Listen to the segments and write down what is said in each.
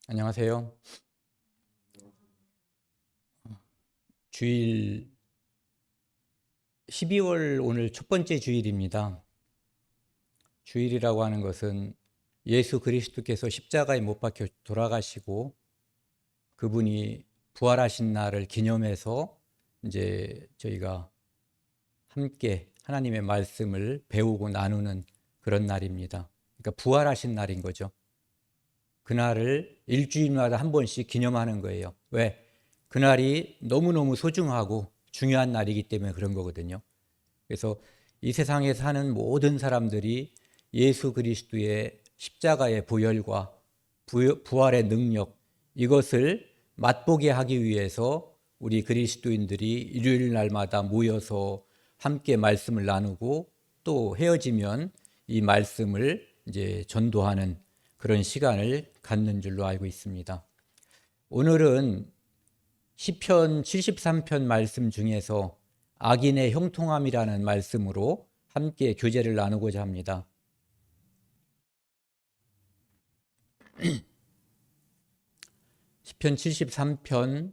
안녕하세요. 주일 12월 오늘 첫 번째 주일입니다. 주일이라고 하는 것은 예수 그리스도께서 십자가에 못 박혀 돌아가시고 그분이 부활하신 날을 기념해서 이제 저희가 함께 하나님의 말씀을 배우고 나누는 그런 날입니다. 그러니까 부활하신 날인 거죠. 그날을 일주일마다 한 번씩 기념하는 거예요. 왜? 그날이 너무너무 소중하고 중요한 날이기 때문에 그런 거거든요. 그래서 이 세상에 사는 모든 사람들이 예수 그리스도의 십자가의 보혈과 부활의 능력, 이것을 맛보게 하기 위해서 우리 그리스도인들이 일요일 날마다 모여서 함께 말씀을 나누고 또 헤어지면 이 말씀을 이제 전도하는 그런 시간을 갖는 줄로 알고 있습니다. 오늘은 시편 73편 말씀 중에서 악인의 형통함이라는 말씀으로 함께 교제를 나누고자 합니다. 시편 73편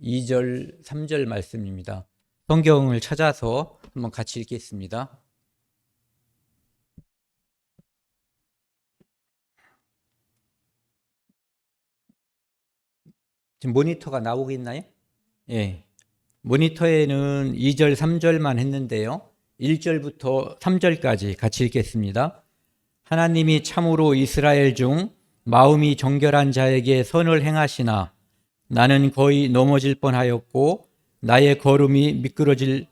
2절 3절 말씀입니다. 성경을 찾아서 한번 같이 읽겠습니다. 지금 모니터가 나오고 있나요? 예. 모니터에는 2절, 3절만 했는데요. 1절부터 3절까지 같이 읽겠습니다. 하나님이 참으로 이스라엘 중 마음이 정결한 자에게 선을 행하시나 나는 거의 넘어질 뻔하였고 나의 걸음이 미끄러질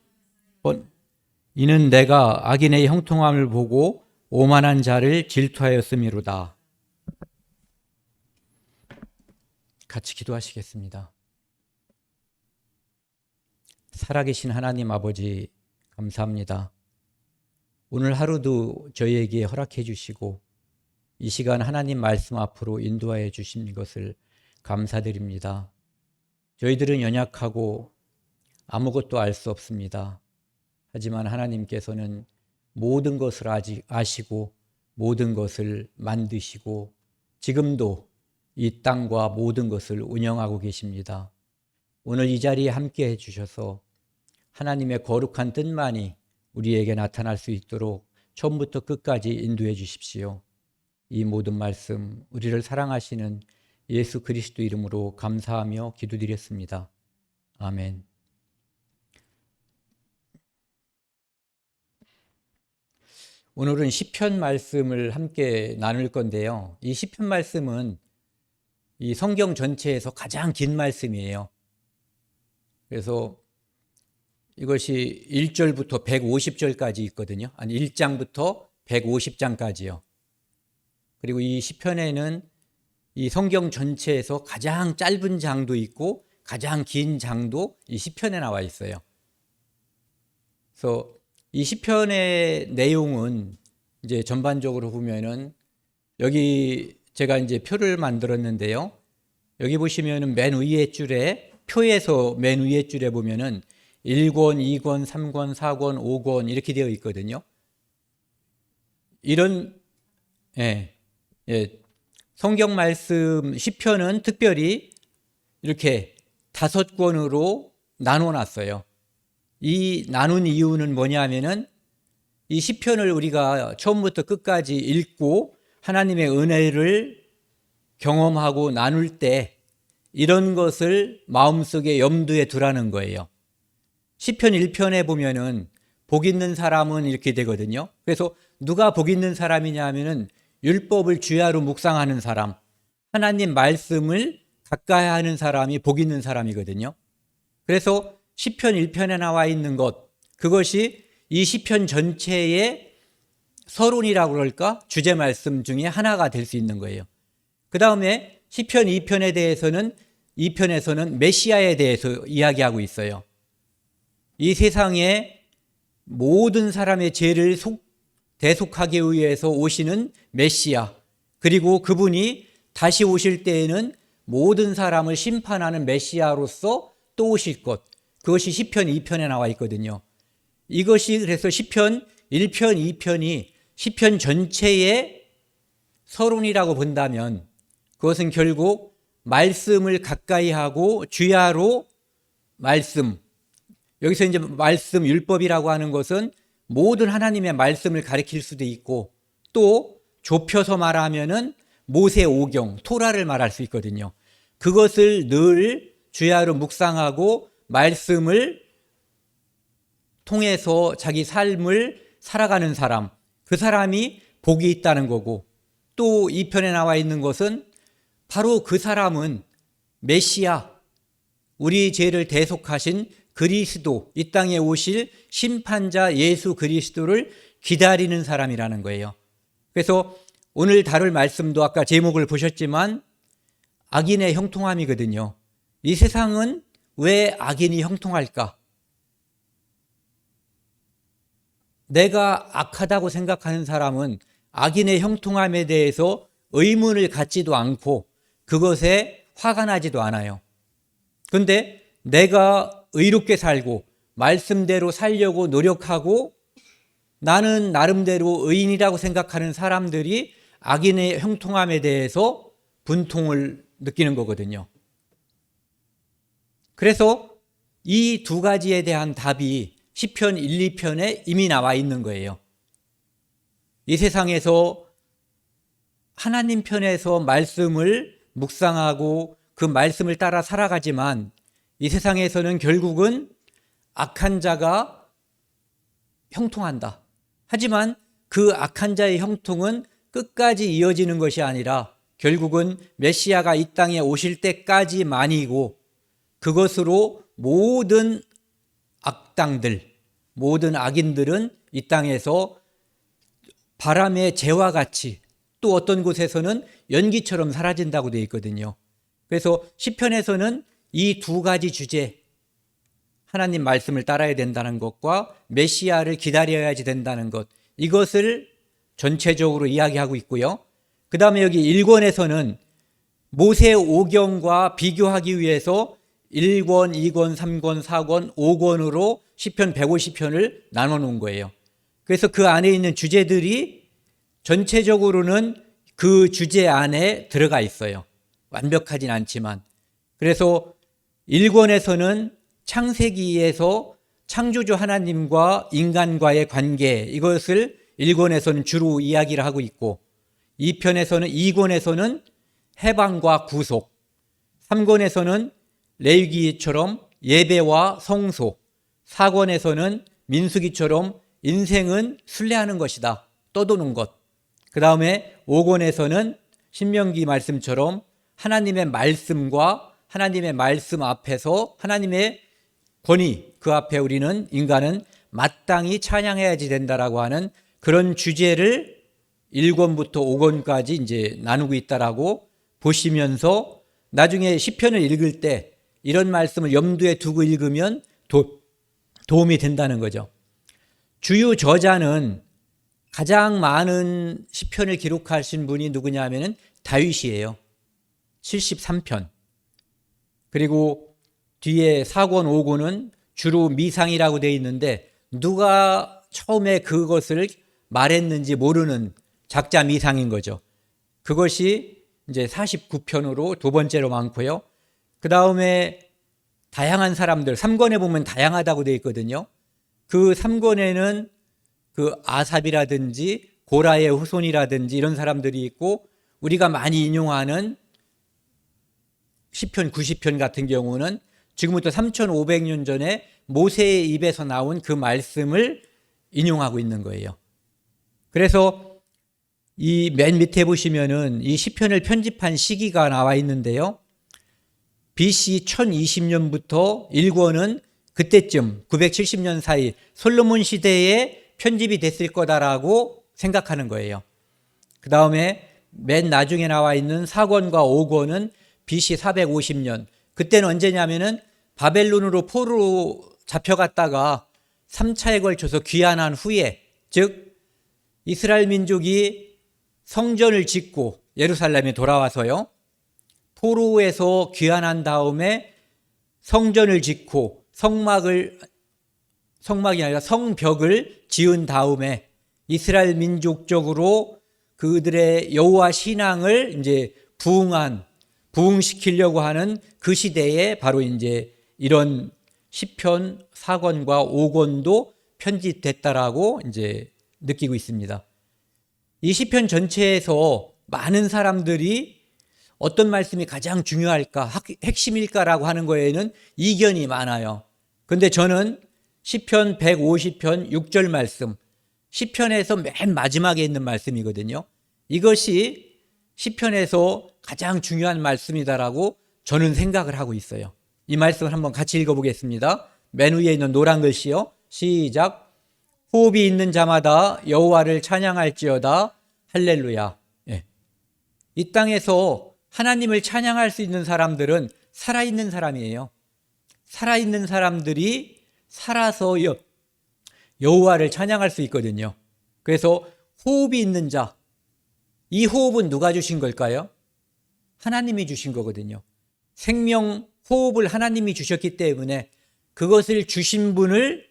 뻔. 이는 내가 악인의 형통함을 보고 오만한 자를 질투하였음이로다. 같이 기도하시겠습니다. 살아계신 하나님 아버지 감사합니다. 오늘 하루도 저희에게 허락해 주시고 이 시간 하나님 말씀 앞으로 인도하여 주신 것을 감사드립니다. 저희들은 연약하고 아무것도 알 수 없습니다. 하지만 하나님께서는 모든 것을 아시고 모든 것을 만드시고 지금도 이 땅과 모든 것을 운영하고 계십니다. 오늘 이 자리에 함께 해주셔서 하나님의 거룩한 뜻만이 우리에게 나타날 수 있도록 처음부터 끝까지 인도해 주십시오. 이 모든 말씀 우리를 사랑하시는 예수 그리스도 이름으로 감사하며 기도드렸습니다. 아멘. 오늘은 시편 말씀을 함께 나눌 건데요. 이 시편 말씀은 이 성경 전체에서 가장 긴 말씀이에요. 그래서 이것이 1절부터 150절까지 있거든요. 아니 1장부터 150장까지요. 그리고 이 시편에는 이 성경 전체에서 가장 짧은 장도 있고 가장 긴 장도 이 시편에 나와 있어요. 그래서 이 시편의 내용은 이제 전반적으로 보면은 여기 제가 이제 표를 만들었는데요. 여기 보시면은 맨 위에 줄에 표에서 맨 위에 줄에 보면은 1권, 2권, 3권, 4권, 5권 이렇게 되어 있거든요. 이런 성경 말씀 시편은 특별히 이렇게 5권으로 나눠 놨어요. 이 나눈 이유는 뭐냐면은 이 시편을 우리가 처음부터 끝까지 읽고 하나님의 은혜를 경험하고 나눌 때 이런 것을 마음속에 염두에 두라는 거예요. 시편 1편에 보면은 복 있는 사람은 이렇게 되거든요. 그래서 누가 복 있는 사람이냐 하면은 율법을 주야로 묵상하는 사람, 하나님 말씀을 가까이 하는 사람이 복 있는 사람이거든요. 그래서 시편 1편에 나와 있는 것, 그것이 이 시편 전체의 서론이라고 그럴까? 주제 말씀 중에 하나가 될 수 있는 거예요. 그 다음에 시편 2편에 대해서는 2편에서는 메시아에 대해서 이야기하고 있어요. 이 세상에 모든 사람의 죄를 대속하기 위해서 오시는 메시아, 그리고 그분이 다시 오실 때에는 모든 사람을 심판하는 메시아로서 또 오실 것, 그것이 시편 2편에 나와 있거든요. 이것이 그래서 시편 1편, 2편이 시편 전체의 서론이라고 본다면 그것은 결국 말씀을 가까이 하고 주야로 말씀, 여기서 이제 말씀 율법이라고 하는 것은 모든 하나님의 말씀을 가리킬 수도 있고, 또 좁혀서 말하면은 모세 오경, 토라를 말할 수 있거든요. 그것을 늘 주야로 묵상하고 말씀을 통해서 자기 삶을 살아가는 사람, 그 사람이 복이 있다는 거고, 또 이 편에 나와 있는 것은 바로 그 사람은 메시아, 우리 죄를 대속하신 그리스도, 이 땅에 오실 심판자 예수 그리스도를 기다리는 사람이라는 거예요. 그래서 오늘 다룰 말씀도 아까 제목을 보셨지만 악인의 형통함이거든요. 이 세상은 왜 악인이 형통할까? 내가 악하다고 생각하는 사람은 악인의 형통함에 대해서 의문을 갖지도 않고 그것에 화가 나지도 않아요. 그런데 내가 의롭게 살고 말씀대로 살려고 노력하고 나는 나름대로 의인이라고 생각하는 사람들이 악인의 형통함에 대해서 분통을 느끼는 거거든요. 그래서 이 두 가지에 대한 답이 시편 1, 2편에 이미 나와 있는 거예요. 이 세상에서 하나님 편에서 말씀을 묵상하고 그 말씀을 따라 살아가지만 이 세상에서는 결국은 악한 자가 형통한다. 하지만 그 악한 자의 형통은 끝까지 이어지는 것이 아니라 결국은 메시아가 이 땅에 오실 때까지만이고, 그것으로 모든 악당들, 모든 악인들은 이 땅에서 바람의 재와 같이, 또 어떤 곳에서는 연기처럼 사라진다고 되어 있거든요. 그래서 시편에서는 이 두 가지 주제, 하나님 말씀을 따라야 된다는 것과 메시아를 기다려야지 된다는 것, 이것을 전체적으로 이야기하고 있고요. 그 다음에 여기 1권에서는 모세 오경과 비교하기 위해서 1권, 2권, 3권, 4권, 5권으로 시편 150편을 나눠 놓은 거예요. 그래서 그 안에 있는 주제들이 전체적으로는 그 주제 안에 들어가 있어요. 완벽하진 않지만. 그래서 1권에서는 창세기에서 창조주 하나님과 인간과의 관계, 이것을 1권에서는 주로 이야기를 하고 있고, 2권에서는 해방과 구속, 3권에서는 레위기처럼 예배와 성소, 4권에서는 민수기처럼 인생은 순례하는 것이다, 떠도는 것, 그 다음에 5권에서는 신명기 말씀처럼 하나님의 말씀과 하나님의 말씀 앞에서 하나님의 권위, 그 앞에 우리는 인간은 마땅히 찬양해야지 된다라고 하는 그런 주제를 1권부터 5권까지 이제 나누고 있다라고 보시면서 나중에 시편을 읽을 때 이런 말씀을 염두에 두고 읽으면 도움이 된다는 거죠. 주요 저자는 가장 많은 시편을 기록하신 분이 누구냐 하면은 다윗이에요. 73편. 그리고 뒤에 4권, 5권은 주로 미상이라고 되어 있는데 누가 처음에 그것을 말했는지 모르는 작자 미상인 거죠. 그것이 이제 49편으로 두 번째로 많고요. 그 다음에 다양한 사람들, 3권에 보면 다양하다고 되어 있거든요. 그 3권에는 그 아삽이라든지 고라의 후손이라든지 이런 사람들이 있고, 우리가 많이 인용하는 시편 90편 같은 경우는 지금부터 3500년 전에 모세의 입에서 나온 그 말씀을 인용하고 있는 거예요. 그래서 이 맨 밑에 보시면은 이 시편을 편집한 시기가 나와 있는데요. BC 1020년부터 1권은 그때쯤 970년 사이 솔로몬 시대에 편집이 됐을 거다라고 생각하는 거예요. 그 다음에 맨 나중에 나와 있는 4권과 5권은 BC 450년, 그때는 언제냐면은 바벨론으로 포로로 잡혀갔다가 3차에 걸쳐서 귀환한 후에, 즉 이스라엘 민족이 성전을 짓고 예루살렘에 돌아와서요, 포로에서 귀환한 다음에 성전을 짓고 성막이 아니라 성벽을 지은 다음에 이스라엘 민족적으로 그들의 여호와 신앙을 이제 부흥시키려고 하는 그 시대에 바로 이제 이런 시편 4권과 5권도 편집됐다라고 이제 느끼고 있습니다. 이 시편 전체에서 많은 사람들이 어떤 말씀이 가장 중요할까, 핵심일까라고 하는 거에는 이견이 많아요. 근데 저는 시편 150편 6절 말씀, 시편에서 맨 마지막에 있는 말씀이거든요. 이것이 시편에서 가장 중요한 말씀이다라고 저는 생각을 하고 있어요. 이 말씀을 한번 같이 읽어보겠습니다. 맨 위에 있는 노란 글씨요. 시작. 호흡이 있는 자마다 여호와를 찬양할지어다. 할렐루야. 예. 이 땅에서 하나님을 찬양할 수 있는 사람들은 살아있는 사람이에요. 살아있는 사람들이 살아서 여호와를 찬양할 수 있거든요. 그래서 호흡이 있는 자, 이 호흡은 누가 주신 걸까요? 하나님이 주신 거거든요. 생명 호흡을 하나님이 주셨기 때문에 그것을 주신 분을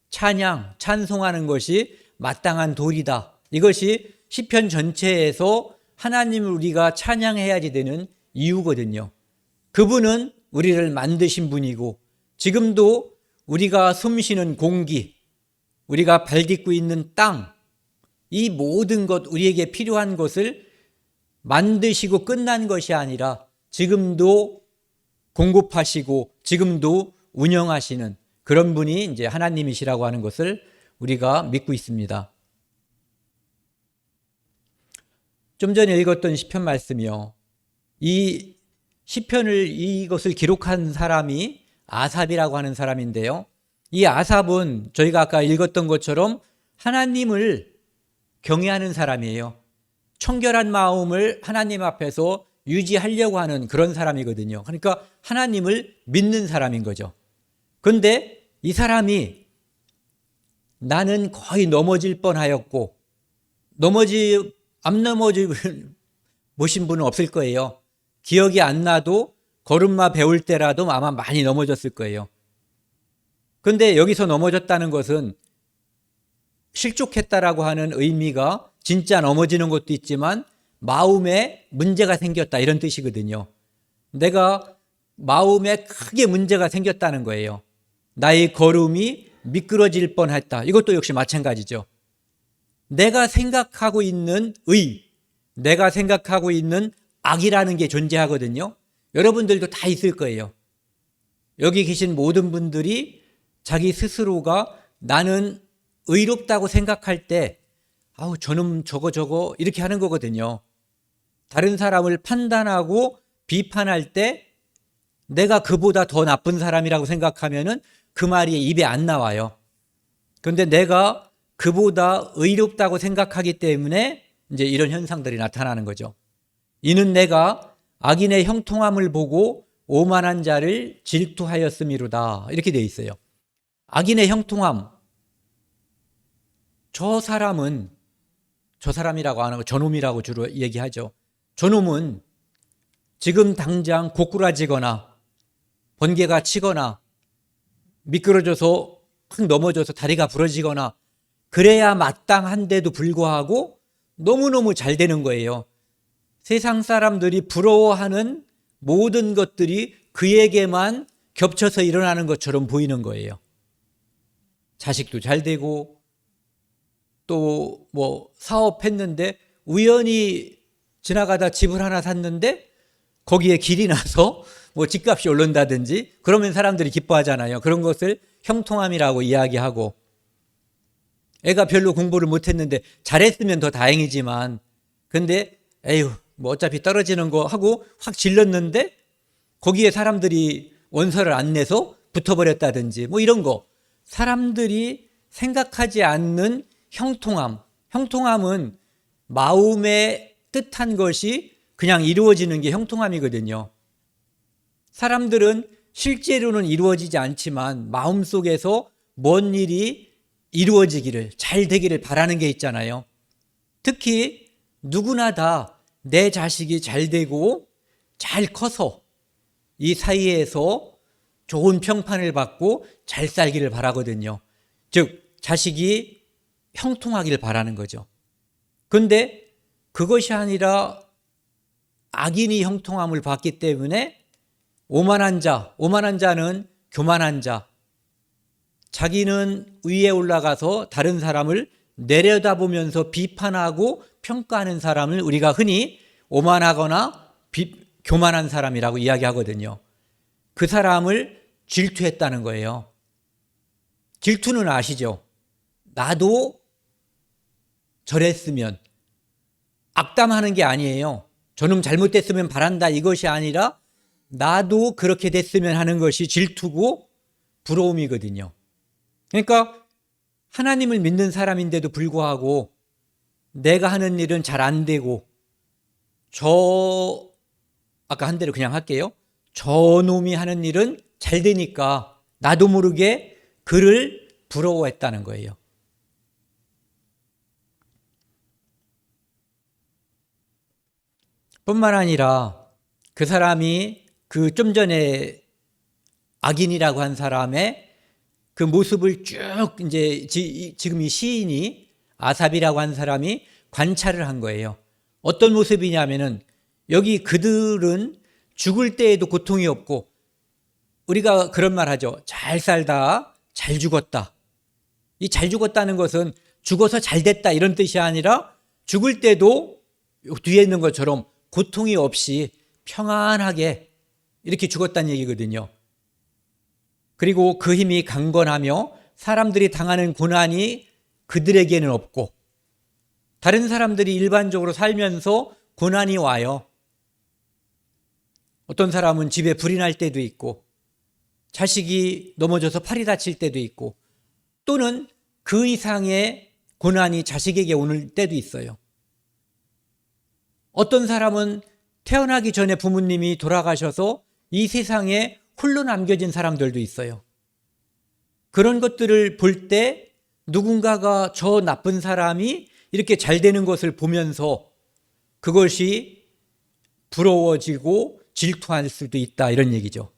찬송하는 것이 마땅한 도리다. 이것이 시편 전체에서 하나님을 우리가 찬양해야지 되는 이유거든요. 그분은 우리를 만드신 분이고 지금도 우리가 숨쉬는 공기, 우리가 발딛고 있는 땅, 이 모든 것, 우리에게 필요한 것을 만드시고 끝난 것이 아니라 지금도 공급하시고 지금도 운영하시는 그런 분이 이제 하나님이시라고 하는 것을 우리가 믿고 있습니다. 좀 전에 읽었던 시편 말씀이요. 이 시편을 이것을 기록한 사람이 아삽이라고 하는 사람인데요. 이 아삽은 저희가 아까 읽었던 것처럼 하나님을 경외하는 사람이에요. 청결한 마음을 하나님 앞에서 유지하려고 하는 그런 사람이거든요. 그러니까 하나님을 믿는 사람인 거죠. 그런데 이 사람이 나는 거의 넘어질 뻔하였고 안 보신 분은 없을 거예요. 기억이 안 나도 걸음마 배울 때라도 아마 많이 넘어졌을 거예요. 그런데 여기서 넘어졌다는 것은 실족했다라고 하는 의미가 진짜 넘어지는 것도 있지만 마음에 문제가 생겼다 이런 뜻이거든요. 내가 마음에 크게 문제가 생겼다는 거예요. 나의 걸음이 미끄러질 뻔했다. 이것도 역시 마찬가지죠. 내가 생각하고 있는 내가 생각하고 있는 악이라는 게 존재하거든요. 여러분들도 다 있을 거예요. 여기 계신 모든 분들이 자기 스스로가 나는 의롭다고 생각할 때 저놈 저거 이렇게 하는 거거든요. 다른 사람을 판단하고 비판할 때 내가 그보다 더 나쁜 사람이라고 생각하면은 그 말이 입에 안 나와요. 그런데 내가 그보다 의롭다고 생각하기 때문에 이제 이런 현상들이 나타나는 거죠. 이는 내가 악인의 형통함을 보고 오만한 자를 질투하였음이로다. 이렇게 되어 있어요. 악인의 형통함. 저 사람이라고 하는 거 저놈이라고 주로 얘기하죠. 저놈은 지금 당장 고꾸라지거나 번개가 치거나 미끄러져서 확 넘어져서 다리가 부러지거나 그래야 마땅한데도 불구하고 너무너무 잘 되는 거예요. 세상 사람들이 부러워하는 모든 것들이 그에게만 겹쳐서 일어나는 것처럼 보이는 거예요. 자식도 잘 되고 또 사업했는데 우연히 지나가다 집을 하나 샀는데 거기에 길이 나서 집값이 오른다든지 그러면 사람들이 기뻐하잖아요. 그런 것을 형통함이라고 이야기하고 애가 별로 공부를 못했는데 잘했으면 더 다행이지만 근데 어차피 떨어지는 거 하고 확 질렀는데 거기에 사람들이 원서를 안 내서 붙어버렸다든지 이런 거 사람들이 생각하지 않는 형통함은 마음의 뜻한 것이 그냥 이루어지는 게 형통함이거든요. 사람들은 실제로는 이루어지지 않지만 마음속에서 뭔 일이 이루어지기를 잘 되기를 바라는 게 있잖아요. 특히 누구나 다 내 자식이 잘 되고 잘 커서 이 사이에서 좋은 평판을 받고 잘 살기를 바라거든요. 즉 자식이 형통하기를 바라는 거죠. 그런데 그것이 아니라 악인이 형통함을 받기 때문에 오만한 자는 교만한 자, 자기는 위에 올라가서 다른 사람을 내려다보면서 비판하고 평가하는 사람을 우리가 흔히 오만하거나 교만한 사람이라고 이야기하거든요. 그 사람을 질투했다는 거예요. 질투는 아시죠? 나도 저랬으면, 악담하는 게 아니에요. 저놈 잘못됐으면 바란다 이것이 아니라 나도 그렇게 됐으면 하는 것이 질투고 부러움이거든요. 그러니까 하나님을 믿는 사람인데도 불구하고 내가 하는 일은 잘 안 되고, 아까 한 대로 그냥 할게요. 저놈이 하는 일은 잘 되니까 나도 모르게 그를 부러워했다는 거예요. 뿐만 아니라 그 사람이 그 좀 전에 악인이라고 한 사람의 그 모습을 쭉 이제 지금 이 시인이 아삽이라고 한 사람이 관찰을 한 거예요. 어떤 모습이냐면은 여기 그들은 죽을 때에도 고통이 없고, 우리가 그런 말 하죠. 잘 살다 잘 죽었다. 이 잘 죽었다는 것은 죽어서 잘 됐다 이런 뜻이 아니라 죽을 때도 뒤에 있는 것처럼 고통이 없이 평안하게 이렇게 죽었다는 얘기거든요. 그리고 그 힘이 강건하며 사람들이 당하는 고난이 그들에게는 없고, 다른 사람들이 일반적으로 살면서 고난이 와요. 어떤 사람은 집에 불이 날 때도 있고, 자식이 넘어져서 팔이 다칠 때도 있고, 또는 그 이상의 고난이 자식에게 오는 때도 있어요. 어떤 사람은 태어나기 전에 부모님이 돌아가셔서 이 세상에 홀로 남겨진 사람들도 있어요. 그런 것들을 볼 때 누군가가 저 나쁜 사람이 이렇게 잘 되는 것을 보면서 그것이 부러워지고 질투할 수도 있다 이런 얘기죠.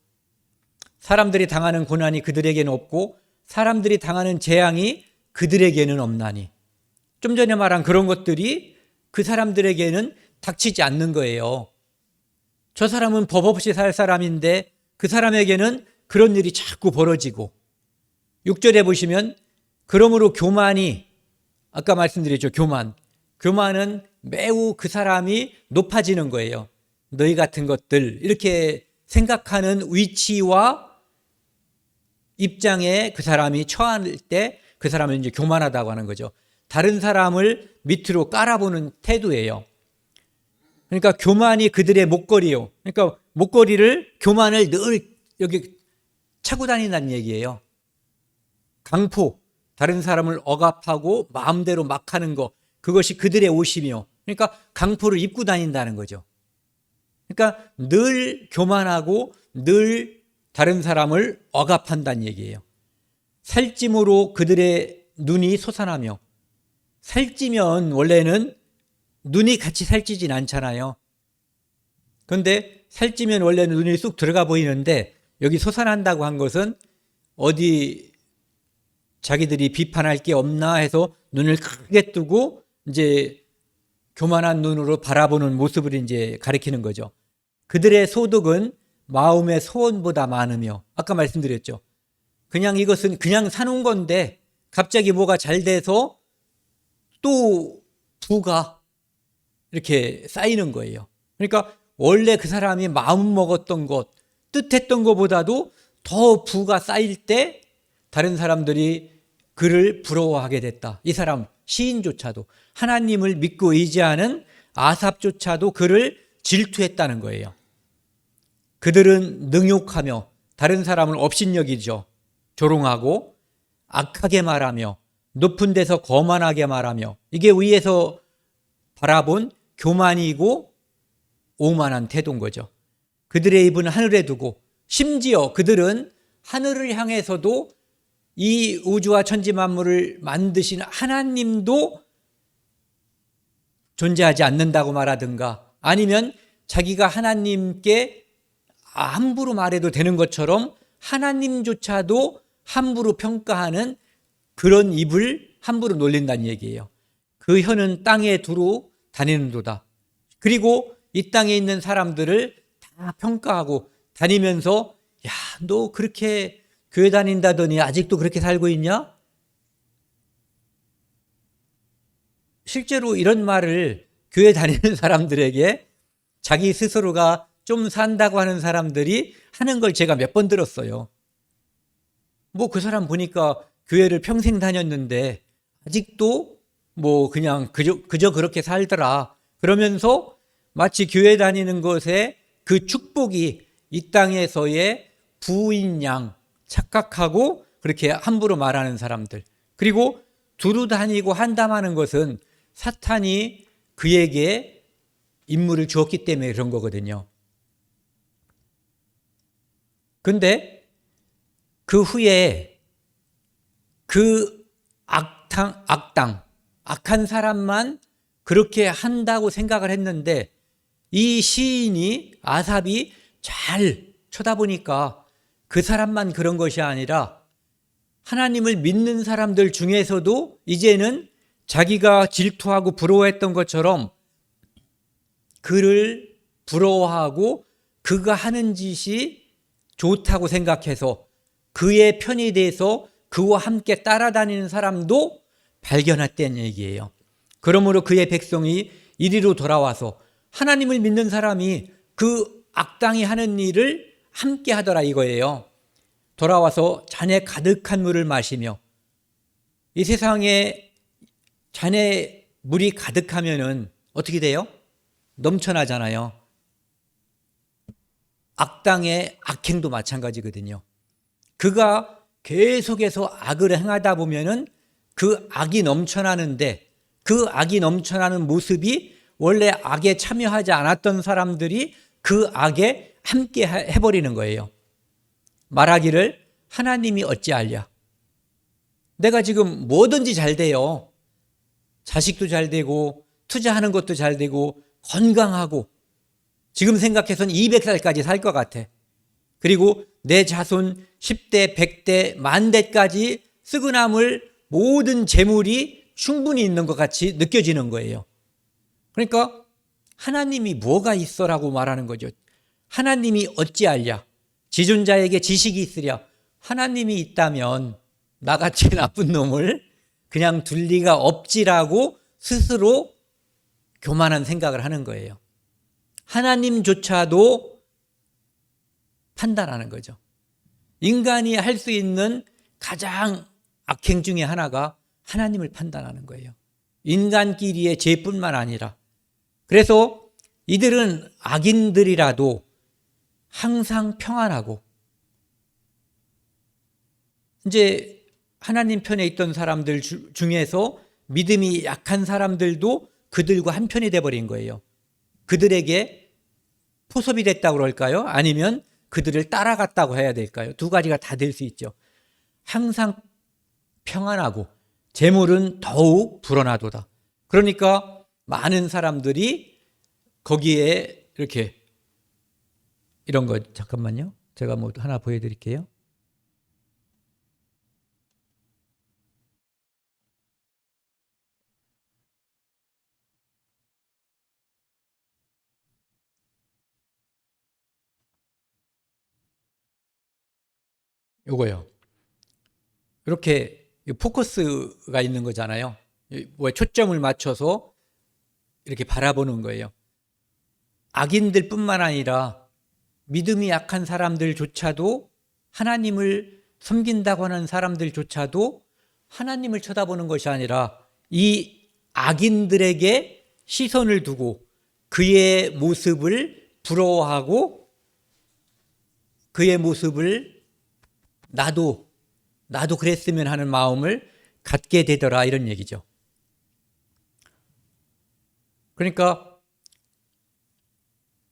사람들이 당하는 고난이 그들에게는 없고 사람들이 당하는 재앙이 그들에게는 없나니. 좀 전에 말한 그런 것들이 그 사람들에게는 닥치지 않는 거예요. 저 사람은 법 없이 살 사람인데 그 사람에게는 그런 일이 자꾸 벌어지고, 6절에 보시면 그러므로 교만이, 아까 말씀드렸죠. 교만은 매우 그 사람이 높아지는 거예요. 너희 같은 것들 이렇게 생각하는 위치와 입장에 그 사람이 처할 때 그 사람을 이제 교만하다고 하는 거죠. 다른 사람을 밑으로 깔아보는 태도예요. 그러니까 교만이 그들의 목걸이요. 그러니까 교만을 늘 여기 차고 다닌다는 얘기예요. 강포, 다른 사람을 억압하고 마음대로 막 하는 거, 그것이 그들의 옷이며, 그러니까 강포를 입고 다닌다는 거죠. 그러니까 늘 교만하고 늘 다른 사람을 억압한다는 얘기예요. 살찜으로 그들의 눈이 솟아나며, 살찌면 원래는 눈이 같이 살찌진 않잖아요. 그런데 살찌면 원래는 눈이 쑥 들어가 보이는데, 여기 솟아난다고 한 것은 어디 자기들이 비판할 게 없나 해서 눈을 크게 뜨고 이제 교만한 눈으로 바라보는 모습을 이제 가리키는 거죠. 그들의 소득은 마음의 소원보다 많으며, 아까 말씀드렸죠. 이것은 그냥 사놓은 건데 갑자기 뭐가 잘 돼서 또 부가 이렇게 쌓이는 거예요. 그러니까 원래 그 사람이 마음 먹었던 것, 뜻했던 것보다도 더 부가 쌓일 때 다른 사람들이 그를 부러워하게 됐다. 이 사람 시인조차도, 하나님을 믿고 의지하는 아삽조차도 그를 질투했다는 거예요. 그들은 능욕하며 다른 사람을 업신여기죠. 조롱하고 악하게 말하며 높은 데서 거만하게 말하며, 이게 위에서 바라본 교만이고 오만한 태도인 거죠. 그들의 입은 하늘에 두고, 심지어 그들은 하늘을 향해서도 이 우주와 천지 만물을 만드신 하나님도 존재하지 않는다고 말하든가, 아니면 자기가 하나님께 함부로 말해도 되는 것처럼 하나님조차도 함부로 평가하는 그런 입을 함부로 놀린다는 얘기예요. 그 혀는 땅에 두루 다니는도다. 그리고 이 땅에 있는 사람들을 다 평가하고 다니면서 야, 너 그렇게 교회 다닌다더니 아직도 그렇게 살고 있냐? 실제로 이런 말을 교회 다니는 사람들에게 자기 스스로가 좀 산다고 하는 사람들이 하는 걸 제가 몇 번 들었어요. 뭐 그 사람 보니까 교회를 평생 다녔는데 아직도 뭐 그냥 그저 그렇게 살더라. 그러면서 마치 교회 다니는 것에 그 축복이 이 땅에서의 부인 양 착각하고 그렇게 함부로 말하는 사람들. 그리고 두루 다니고 한담하는 것은 사탄이 그에게 임무를 주었기 때문에 그런 거거든요. 근데 그 후에 그 악한 사람만 그렇게 한다고 생각을 했는데 이 시인이 아삽이 잘 쳐다보니까 그 사람만 그런 것이 아니라 하나님을 믿는 사람들 중에서도 이제는 자기가 질투하고 부러워했던 것처럼 그를 부러워하고 그가 하는 짓이 좋다고 생각해서 그의 편에 대해서 그와 함께 따라다니는 사람도 발견했다는 얘기예요. 그러므로 그의 백성이 이리로 돌아와서 하나님을 믿는 사람이 그 악당이 하는 일을 함께 하더라 이거예요. 돌아와서 잔에 가득한 물을 마시며, 이 세상에 잔에 물이 가득하면은 어떻게 돼요? 넘쳐나잖아요. 악당의 악행도 마찬가지거든요. 그가 계속해서 악을 행하다 보면은 그 악이 넘쳐나는데 그 악이 넘쳐나는 모습이 원래 악에 참여하지 않았던 사람들이 그 악에 함께 해버리는 거예요. 말하기를 하나님이 어찌하랴. 내가 지금 뭐든지 잘 돼요. 자식도 잘 되고 투자하는 것도 잘 되고 건강하고 지금 생각해서는 200살까지 살 것 같아. 그리고 내 자손 10대, 100대, 10,000대까지 쓰고 남을 모든 재물이 충분히 있는 것 같이 느껴지는 거예요. 그러니까 하나님이 뭐가 있어라고 말하는 거죠. 하나님이 어찌하랴. 지존자에게 지식이 있으랴. 하나님이 있다면 나같이 나쁜 놈을 그냥 둘 리가 없지라고 스스로 교만한 생각을 하는 거예요. 하나님조차도 판단하는 거죠. 인간이 할 수 있는 가장 악행 중에 하나가 하나님을 판단하는 거예요. 인간끼리의 죄뿐만 아니라. 그래서 이들은 악인들이라도 항상 평안하고, 이제 하나님 편에 있던 사람들 중에서 믿음이 약한 사람들도 그들과 한편이 돼버린 거예요. 그들에게 포섭이 됐다고 그럴까요? 아니면 그들을 따라갔다고 해야 될까요? 두 가지가 다 될 수 있죠. 항상 평안하고 재물은 더욱 불어나도다. 그러니까 많은 사람들이 거기에 이렇게 이런 거, 잠깐만요. 제가 뭐 하나 보여드릴게요. 요거요. 이렇게 포커스가 있는 거잖아요. 뭐 초점을 맞춰서 이렇게 바라보는 거예요. 악인들뿐만 아니라 믿음이 약한 사람들조차도, 하나님을 섬긴다고 하는 사람들조차도 하나님을 쳐다보는 것이 아니라 이 악인들에게 시선을 두고 그의 모습을 부러워하고 그의 모습을 나도 그랬으면 하는 마음을 갖게 되더라, 이런 얘기죠. 그러니까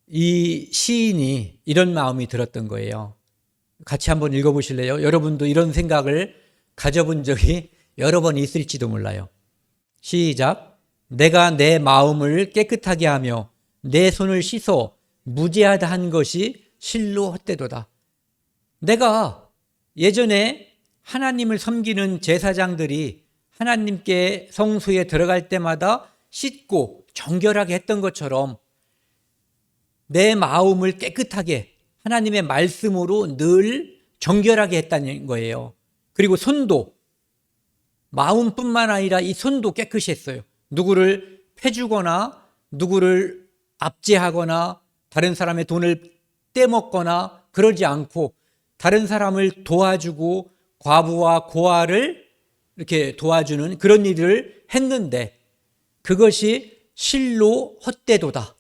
이 시인이 이런 마음이 들었던 거예요. 같이 한번 읽어보실래요? 여러분도 이런 생각을 가져본 적이 여러 번 있을지도 몰라요. 시작. 내가 내 마음을 깨끗하게 하며 내 손을 씻어 무죄하다 한 것이 실로 헛되도다. 내가 예전에 하나님을 섬기는 제사장들이 하나님께 성소에 들어갈 때마다 씻고 정결하게 했던 것처럼 내 마음을 깨끗하게 하나님의 말씀으로 늘 정결하게 했다는 거예요. 그리고 손도, 마음뿐만 아니라 이 손도 깨끗이 했어요. 누구를 패주거나 누구를 압제하거나 다른 사람의 돈을 떼먹거나 그러지 않고 다른 사람을 도와주고 과부와 고아를 이렇게 도와주는 그런 일을 했는데 그것이 실로 헛되도다.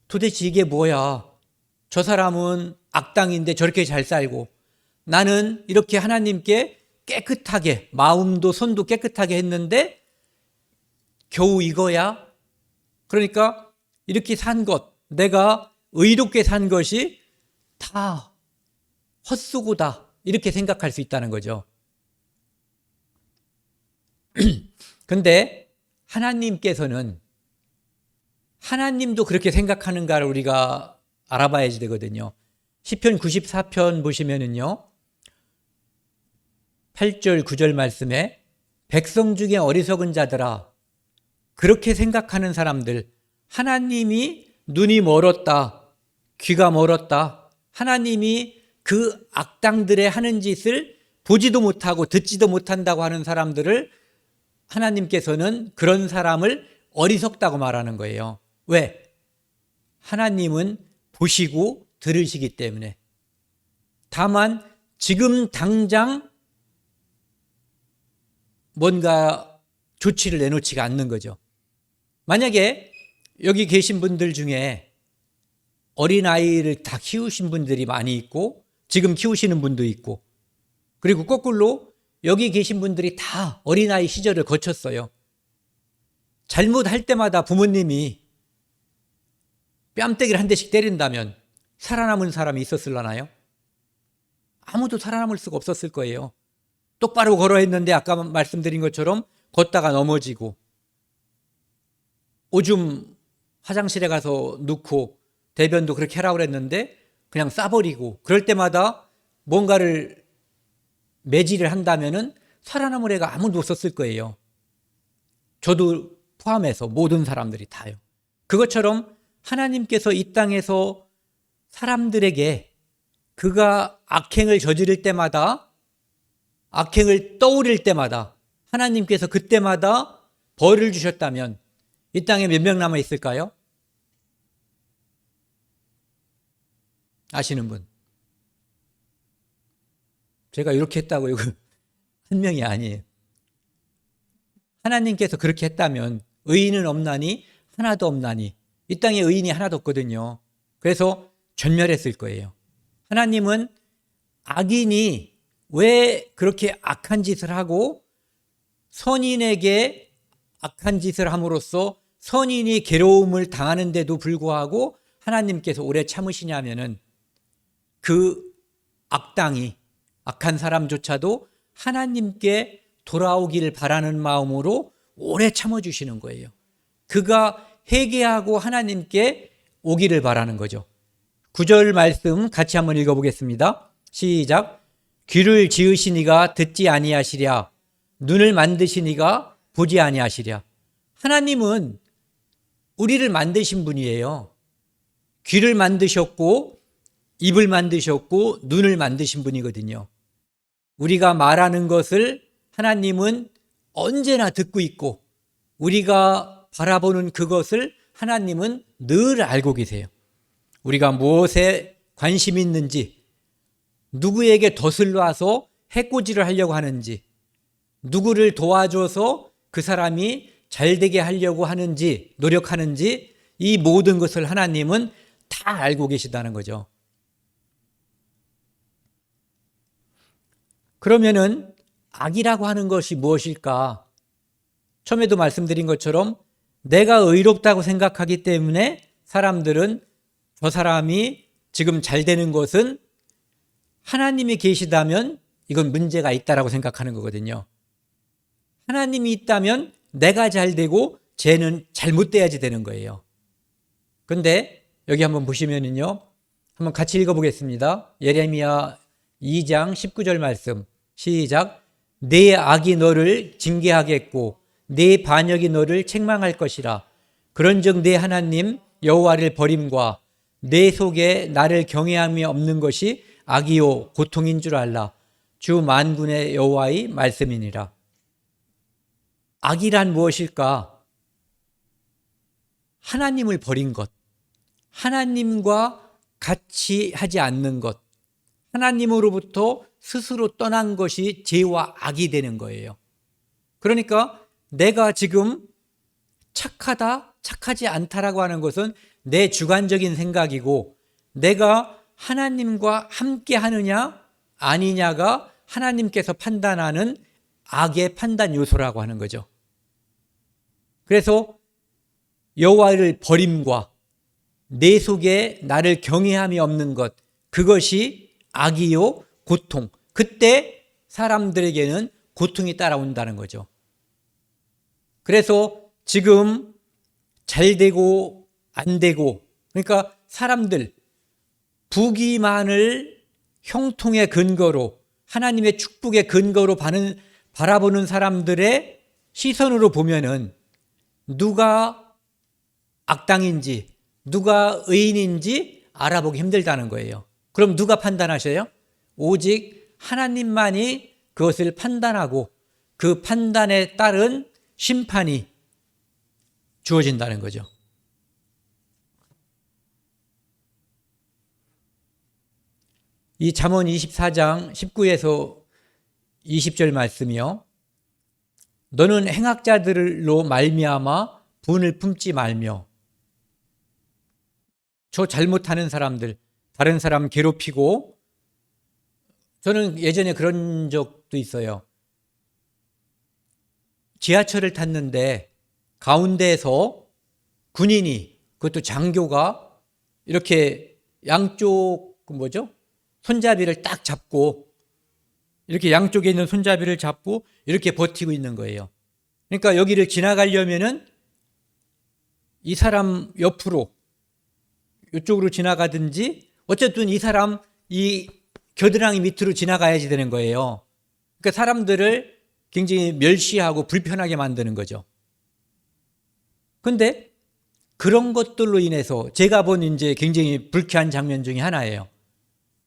도대체 이게 뭐야? 저 사람은 악당인데 저렇게 잘 살고 나는 이렇게 하나님께 깨끗하게 마음도 손도 깨끗하게 했는데 겨우 이거야? 그러니까 이렇게 산 것, 내가 의롭게 산 것이 다 헛수고다 이렇게 생각할 수 있다는 거죠. 근데 하나님께서는 하나님도 그렇게 생각하는가를 우리가 알아봐야지 되거든요. 시편 94편 보시면은요. 8절 9절 말씀에 백성 중에 어리석은 자들아 그렇게 생각하는 사람들 하나님이 눈이 멀었다. 귀가 멀었다. 하나님이 그 악당들의 하는 짓을 보지도 못하고 듣지도 못한다고 하는 사람들을 하나님께서는 그런 사람을 어리석다고 말하는 거예요. 왜? 하나님은 보시고 들으시기 때문에. 다만 지금 당장 뭔가 조치를 내놓지가 않는 거죠. 만약에 여기 계신 분들 중에 어린아이를 다 키우신 분들이 많이 있고 지금 키우시는 분도 있고 그리고 거꾸로 여기 계신 분들이 다 어린아이 시절을 거쳤어요. 잘못할 때마다 부모님이 뺨때기를 한 대씩 때린다면 살아남은 사람이 있었을라나요? 아무도 살아남을 수가 없었을 거예요. 똑바로 걸어야 했는데 아까 말씀드린 것처럼 걷다가 넘어지고 오줌 화장실에 가서 넣고 대변도 그렇게 하라고 그랬는데 그냥 싸버리고 그럴 때마다 뭔가를 매질을 한다면은 살아남을 애가 아무도 없었을 거예요. 저도 포함해서 모든 사람들이 다요. 그것처럼 하나님께서 이 땅에서 사람들에게 그가 악행을 저지를 때마다 악행을 떠올릴 때마다 하나님께서 그때마다 벌을 주셨다면 이 땅에 몇 명 남아 있을까요? 아시는 분? 제가 이렇게 했다고 이거 한 명이 아니에요. 하나님께서 그렇게 했다면 의인은 없나니 하나도 없나니 이 땅에 의인이 하나도 없거든요. 그래서 전멸했을 거예요. 하나님은 악인이 왜 그렇게 악한 짓을 하고 선인에게 악한 짓을 함으로써 선인이 괴로움을 당하는데도 불구하고 하나님께서 오래 참으시냐면은 그 악당이 악한 사람조차도 하나님께 돌아오기를 바라는 마음으로 오래 참아주시는 거예요. 그가 회개하고 하나님께 오기를 바라는 거죠. 9절 말씀 같이 한번 읽어보겠습니다. 시작. 귀를 지으시니가 듣지 아니하시랴. 눈을 만드시니가 보지 아니하시랴. 하나님은 우리를 만드신 분이에요. 귀를 만드셨고 입을 만드셨고 눈을 만드신 분이거든요. 우리가 말하는 것을 하나님은 언제나 듣고 있고 우리가 바라보는 그것을 하나님은 늘 알고 계세요. 우리가 무엇에 관심이 있는지, 누구에게 덫을 놔서 해코지를 하려고 하는지, 누구를 도와줘서 그 사람이 잘되게 하려고 하는지, 노력하는지 이 모든 것을 하나님은 다 알고 계시다는 거죠. 그러면은 악이라고 하는 것이 무엇일까? 처음에도 말씀드린 것처럼 내가 의롭다고 생각하기 때문에 사람들은 저 사람이 지금 잘 되는 것은 하나님이 계시다면 이건 문제가 있다라고 생각하는 거거든요. 하나님이 있다면 내가 잘 되고 쟤는 잘못돼야지 되는 거예요. 그런데 여기 한번 보시면은요. 한번 같이 읽어보겠습니다. 예레미야 2장 19절 말씀. 시작. 네 악이 너를 징계하겠고 네 반역이 너를 책망할 것이라. 그런즉 네 하나님 여호와를 버림과 내 속에 나를 경외함이 없는 것이 악이요 고통인 줄 알라. 주 만군의 여호와의 말씀이니라. 악이란 무엇일까? 하나님을 버린 것, 하나님과 같이 하지 않는 것, 하나님으로부터 스스로 떠난 것이 죄와 악이 되는 거예요. 그러니까 내가 지금 착하다, 착하지 않다라고 하는 것은 내 주관적인 생각이고, 내가 하나님과 함께 하느냐 아니냐가 하나님께서 판단하는 악의 판단 요소라고 하는 거죠. 그래서 여호와를 버림과 내 속에 나를 경외함이 없는 것, 그것이 악이요 고통. 그때 사람들에게는 고통이 따라온다는 거죠. 그래서 지금 잘 되고 안 되고, 그러니까 사람들 부귀만을 형통의 근거로, 하나님의 축복의 근거로 바라보는 사람들의 시선으로 보면은 누가 악당인지 누가 의인인지 알아보기 힘들다는 거예요. 그럼 누가 판단하셔요? 오직 하나님만이 그것을 판단하고 그 판단에 따른 심판이 주어진다는 거죠. 이 잠언 24장 19에서 20절 말씀이요. 너는 행악자들로 말미암아 분을 품지 말며. 저 잘못하는 사람들, 다른 사람 괴롭히고, 저는 예전에 그런 적도 있어요. 지하철을 탔는데 가운데에서 군인이, 그것도 장교가 이렇게 양쪽 손잡이를 딱 잡고, 이렇게 양쪽에 있는 손잡이를 잡고 이렇게 버티고 있는 거예요. 그러니까 여기를 지나가려면은 이 사람 옆으로 이쪽으로 지나가든지, 어쨌든 이 사람 이 겨드랑이 밑으로 지나가야지 되는 거예요. 그러니까 사람들을 굉장히 멸시하고 불편하게 만드는 거죠. 근데 그런 것들로 인해서 제가 본 이제 굉장히 불쾌한 장면 중에 하나예요.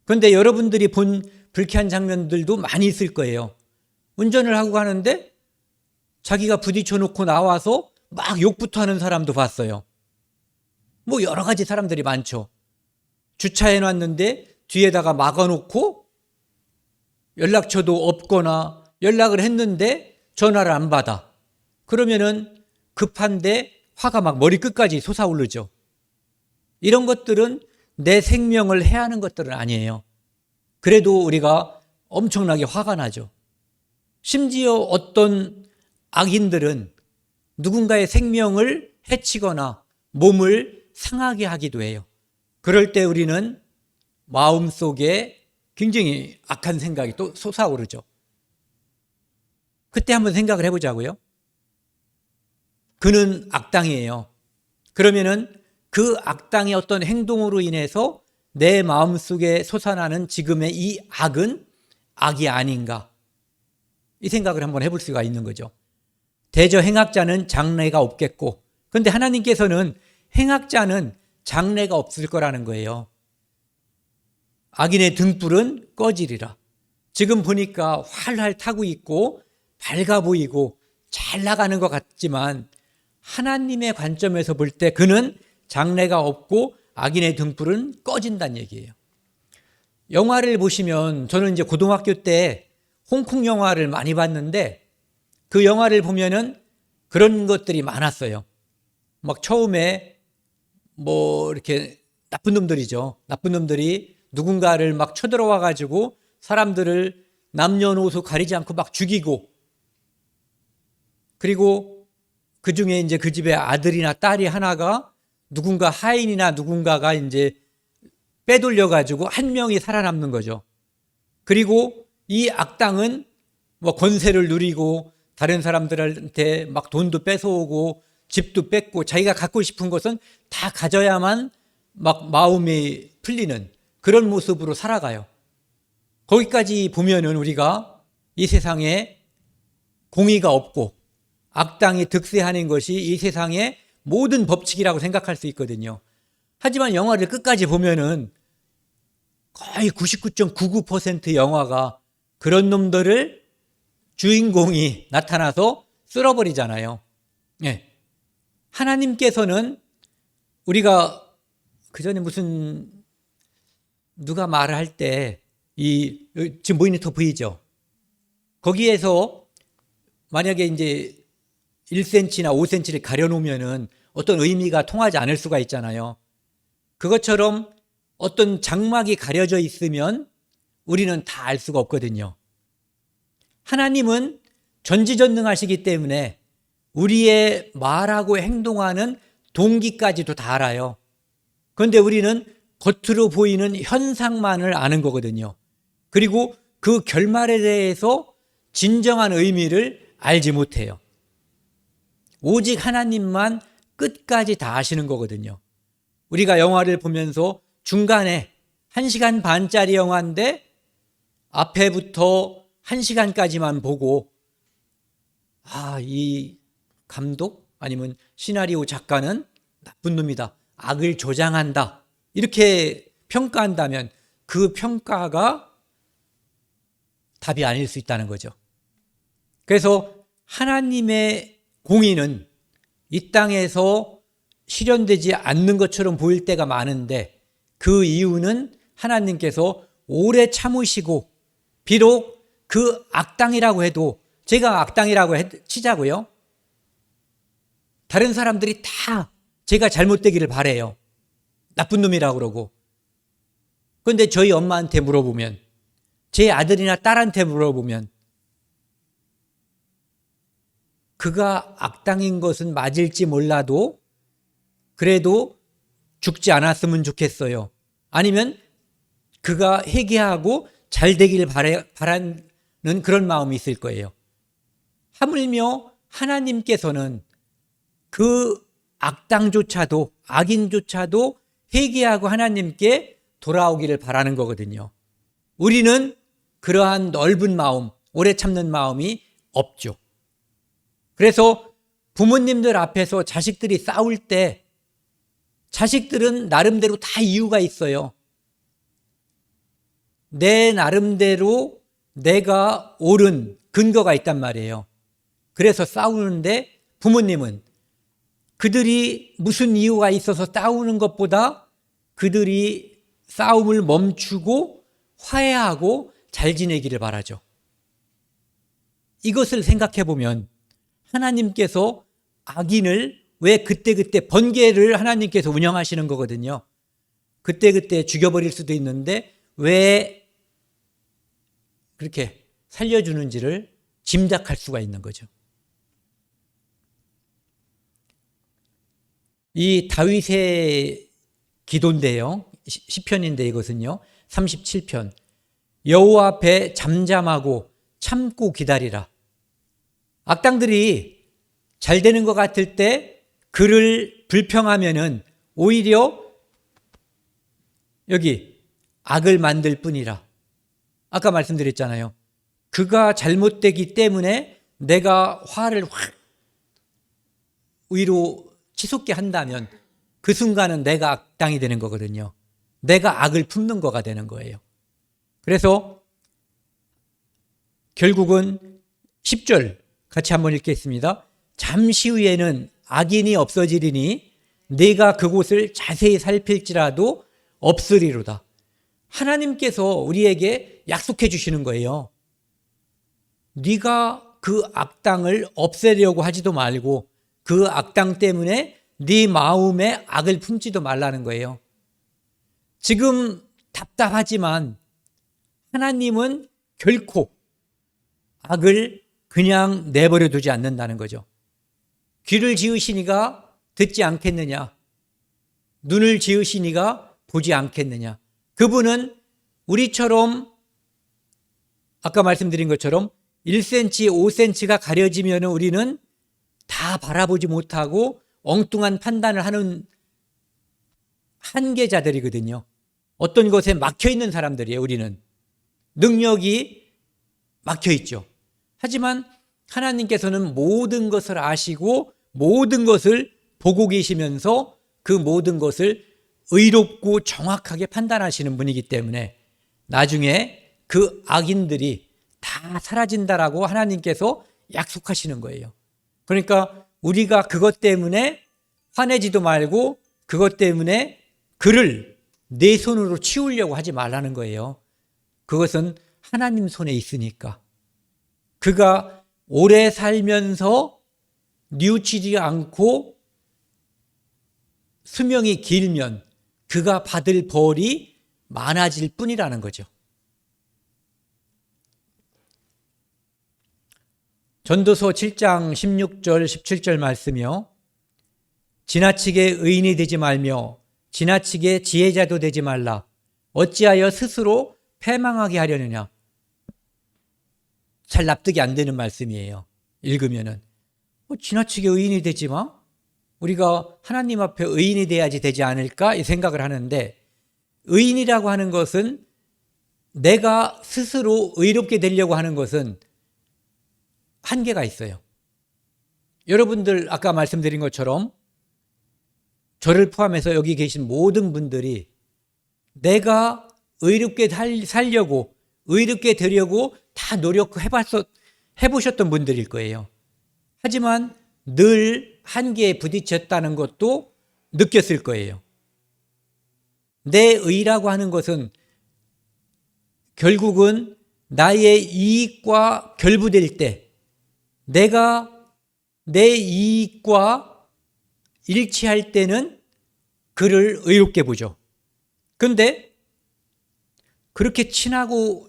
그런데 여러분들이 본 불쾌한 장면들도 많이 있을 거예요. 운전을 하고 가는데 자기가 부딪혀 놓고 나와서 막 욕부터 하는 사람도 봤어요. 뭐 여러 가지 사람들이 많죠. 주차해 놨는데 뒤에다가 막아놓고 연락처도 없거나 연락을 했는데 전화를 안 받아. 그러면은 급한데 화가 막 머리끝까지 솟아오르죠. 이런 것들은 내 생명을 해하는 것들은 아니에요. 그래도 우리가 엄청나게 화가 나죠. 심지어 어떤 악인들은 누군가의 생명을 해치거나 몸을 상하게 하기도 해요. 그럴 때 우리는 마음속에 굉장히 악한 생각이 또 솟아오르죠. 그때 한번 생각을 해보자고요. 그는 악당이에요. 그러면은 그 악당의 어떤 행동으로 인해서 내 마음속에 솟아나는 지금의 이 악은 악이 아닌가, 이 생각을 한번 해볼 수가 있는 거죠. 대저 행악자는 장래가 없겠고, 그런데 하나님께서는 행악자는 장래가 없을 거라는 거예요. 악인의 등불은 꺼지리라. 지금 보니까 활활 타고 있고 밝아 보이고 잘 나가는 것 같지만 하나님의 관점에서 볼 때 그는 장래가 없고 악인의 등불은 꺼진다는 얘기예요. 영화를 보시면, 저는 이제 고등학교 때 홍콩 영화를 많이 봤는데 그 영화를 보면은 그런 것들이 많았어요. 막 처음에 이렇게 나쁜 놈들이죠. 나쁜 놈들이 누군가를 막 쳐들어와 가지고 사람들을 남녀노소 가리지 않고 막 죽이고, 그리고 그 중에 이제 그 집에 아들이나 딸이 하나가 누군가 하인이나 누군가가 이제 빼돌려 가지고 한 명이 살아남는 거죠. 그리고 이 악당은 권세를 누리고 다른 사람들한테 막 돈도 뺏어오고 집도 뺏고 자기가 갖고 싶은 것은 다 가져야만 막 마음이 풀리는 그런 모습으로 살아가요. 거기까지 보면은 우리가 이 세상에 공의가 없고 악당이 득세하는 것이 이 세상의 모든 법칙이라고 생각할 수 있거든요. 하지만 영화를 끝까지 보면은 거의 99.99% 영화가 그런 놈들을 주인공이 나타나서 쓸어버리잖아요. 예. 하나님께서는 우리가 그전에 무슨 누가 말을 할 때 지금 모니터 보이죠? 거기에서 만약에 이제 1cm나 5cm를 가려놓으면은 어떤 의미가 통하지 않을 수가 있잖아요. 그것처럼 어떤 장막이 가려져 있으면 우리는 다 알 수가 없거든요. 하나님은 전지전능하시기 때문에 우리의 말하고 행동하는 동기까지도 다 알아요. 그런데 우리는 겉으로 보이는 현상만을 아는 거거든요. 그리고 그 결말에 대해서 진정한 의미를 알지 못해요. 오직 하나님만 끝까지 다 아시는 거거든요. 우리가 영화를 보면서 중간에 1시간 반짜리 영화인데 앞에부터 1시간까지만 보고 이 감독 아니면 시나리오 작가는 나쁜 놈이다, 악을 조장한다, 이렇게 평가한다면 그 평가가 답이 아닐 수 있다는 거죠. 그래서 하나님의 공의는 이 땅에서 실현되지 않는 것처럼 보일 때가 많은데 그 이유는 하나님께서 오래 참으시고, 비록 그 악당이라고 해도, 제가 악당이라고 치자고요, 다른 사람들이 다 제가 잘못되기를 바래요. 나쁜 놈이라고 그러고. 그런데 저희 엄마한테 물어보면, 제 아들이나 딸한테 물어보면 그가 악당인 것은 맞을지 몰라도 그래도 죽지 않았으면 좋겠어요. 아니면 그가 회개하고 잘 되기를 바라는 그런 마음이 있을 거예요. 하물며 하나님께서는 그 악당조차도, 악인조차도 회개하고 하나님께 돌아오기를 바라는 거거든요. 우리는 그러한 넓은 마음, 오래 참는 마음이 없죠. 그래서 부모님들 앞에서 자식들이 싸울 때 자식들은 나름대로 다 이유가 있어요. 내 나름대로 내가 옳은 근거가 있단 말이에요. 그래서 싸우는데 부모님은 그들이 무슨 이유가 있어서 싸우는 것보다 그들이 싸움을 멈추고 화해하고 잘 지내기를 바라죠. 이것을 생각해 보면 하나님께서 악인을 왜 그때그때 번개를 하나님께서 운영하시는 거거든요. 그때그때 죽여버릴 수도 있는데 왜 그렇게 살려주는지를 짐작할 수가 있는 거죠. 이 다윗의 기도인데요, 시편인데 이것은요 37편. 여호와 앞에 잠잠하고 참고 기다리라. 악당들이 잘 되는 것 같을 때 그를 불평하면은 오히려 여기 악을 만들 뿐이라. 아까 말씀드렸잖아요. 그가 잘못되기 때문에 내가 화를 확 위로 치솟게 한다면 그 순간은 내가 악당이 되는 거거든요. 내가 악을 품는 거가 되는 거예요. 그래서 결국은 10절 같이 한번 읽겠습니다. 잠시 후에는 악인이 없어지리니 네가 그곳을 자세히 살필지라도 없으리로다. 하나님께서 우리에게 약속해 주시는 거예요. 네가 그 악당을 없애려고 하지도 말고 그 악당 때문에 네 마음에 악을 품지도 말라는 거예요. 지금 답답하지만 하나님은 결코 악을 그냥 내버려 두지 않는다는 거죠. 귀를 지으시니가 듣지 않겠느냐? 눈을 지으시니가 보지 않겠느냐? 그분은 우리처럼 아까 말씀드린 것처럼 1cm, 5cm가 가려지면 우리는 다 바라보지 못하고 엉뚱한 판단을 하는 한계자들이거든요. 어떤 것에 막혀있는 사람들이에요. 우리는 능력이 막혀있죠. 하지만 하나님께서는 모든 것을 아시고 모든 것을 보고 계시면서 그 모든 것을 의롭고 정확하게 판단하시는 분이기 때문에 나중에 그 악인들이 다 사라진다라고 하나님께서 약속하시는 거예요. 그러니까 우리가 그것 때문에 화내지도 말고 그것 때문에 그를 내 손으로 치우려고 하지 말라는 거예요. 그것은 하나님 손에 있으니까. 그가 오래 살면서 뉘우치지 않고 수명이 길면 그가 받을 벌이 많아질 뿐이라는 거죠. 전도서 7장 16절 17절 말씀이요. 지나치게 의인이 되지 말며 지나치게 지혜자도 되지 말라. 어찌하여 스스로 패망하게 하려느냐. 잘 납득이 안 되는 말씀이에요. 읽으면은 지나치게 의인이 되지 마. 우리가 하나님 앞에 의인이 돼야지 되지 않을까 이 생각을 하는데, 의인이라고 하는 것은 내가 스스로 의롭게 되려고 하는 것은 한계가 있어요. 여러분들 아까 말씀드린 것처럼 저를 포함해서 여기 계신 모든 분들이 내가 의롭게 살려고 의롭게 되려고 다 해보셨던 분들일 거예요. 하지만 늘 한계에 부딪혔다는 것도 느꼈을 거예요. 내 의라고 하는 것은 결국은 나의 이익과 결부될 때 내가 내 이익과 일치할 때는 그를 의롭게 보죠. 그런데 그렇게 친하고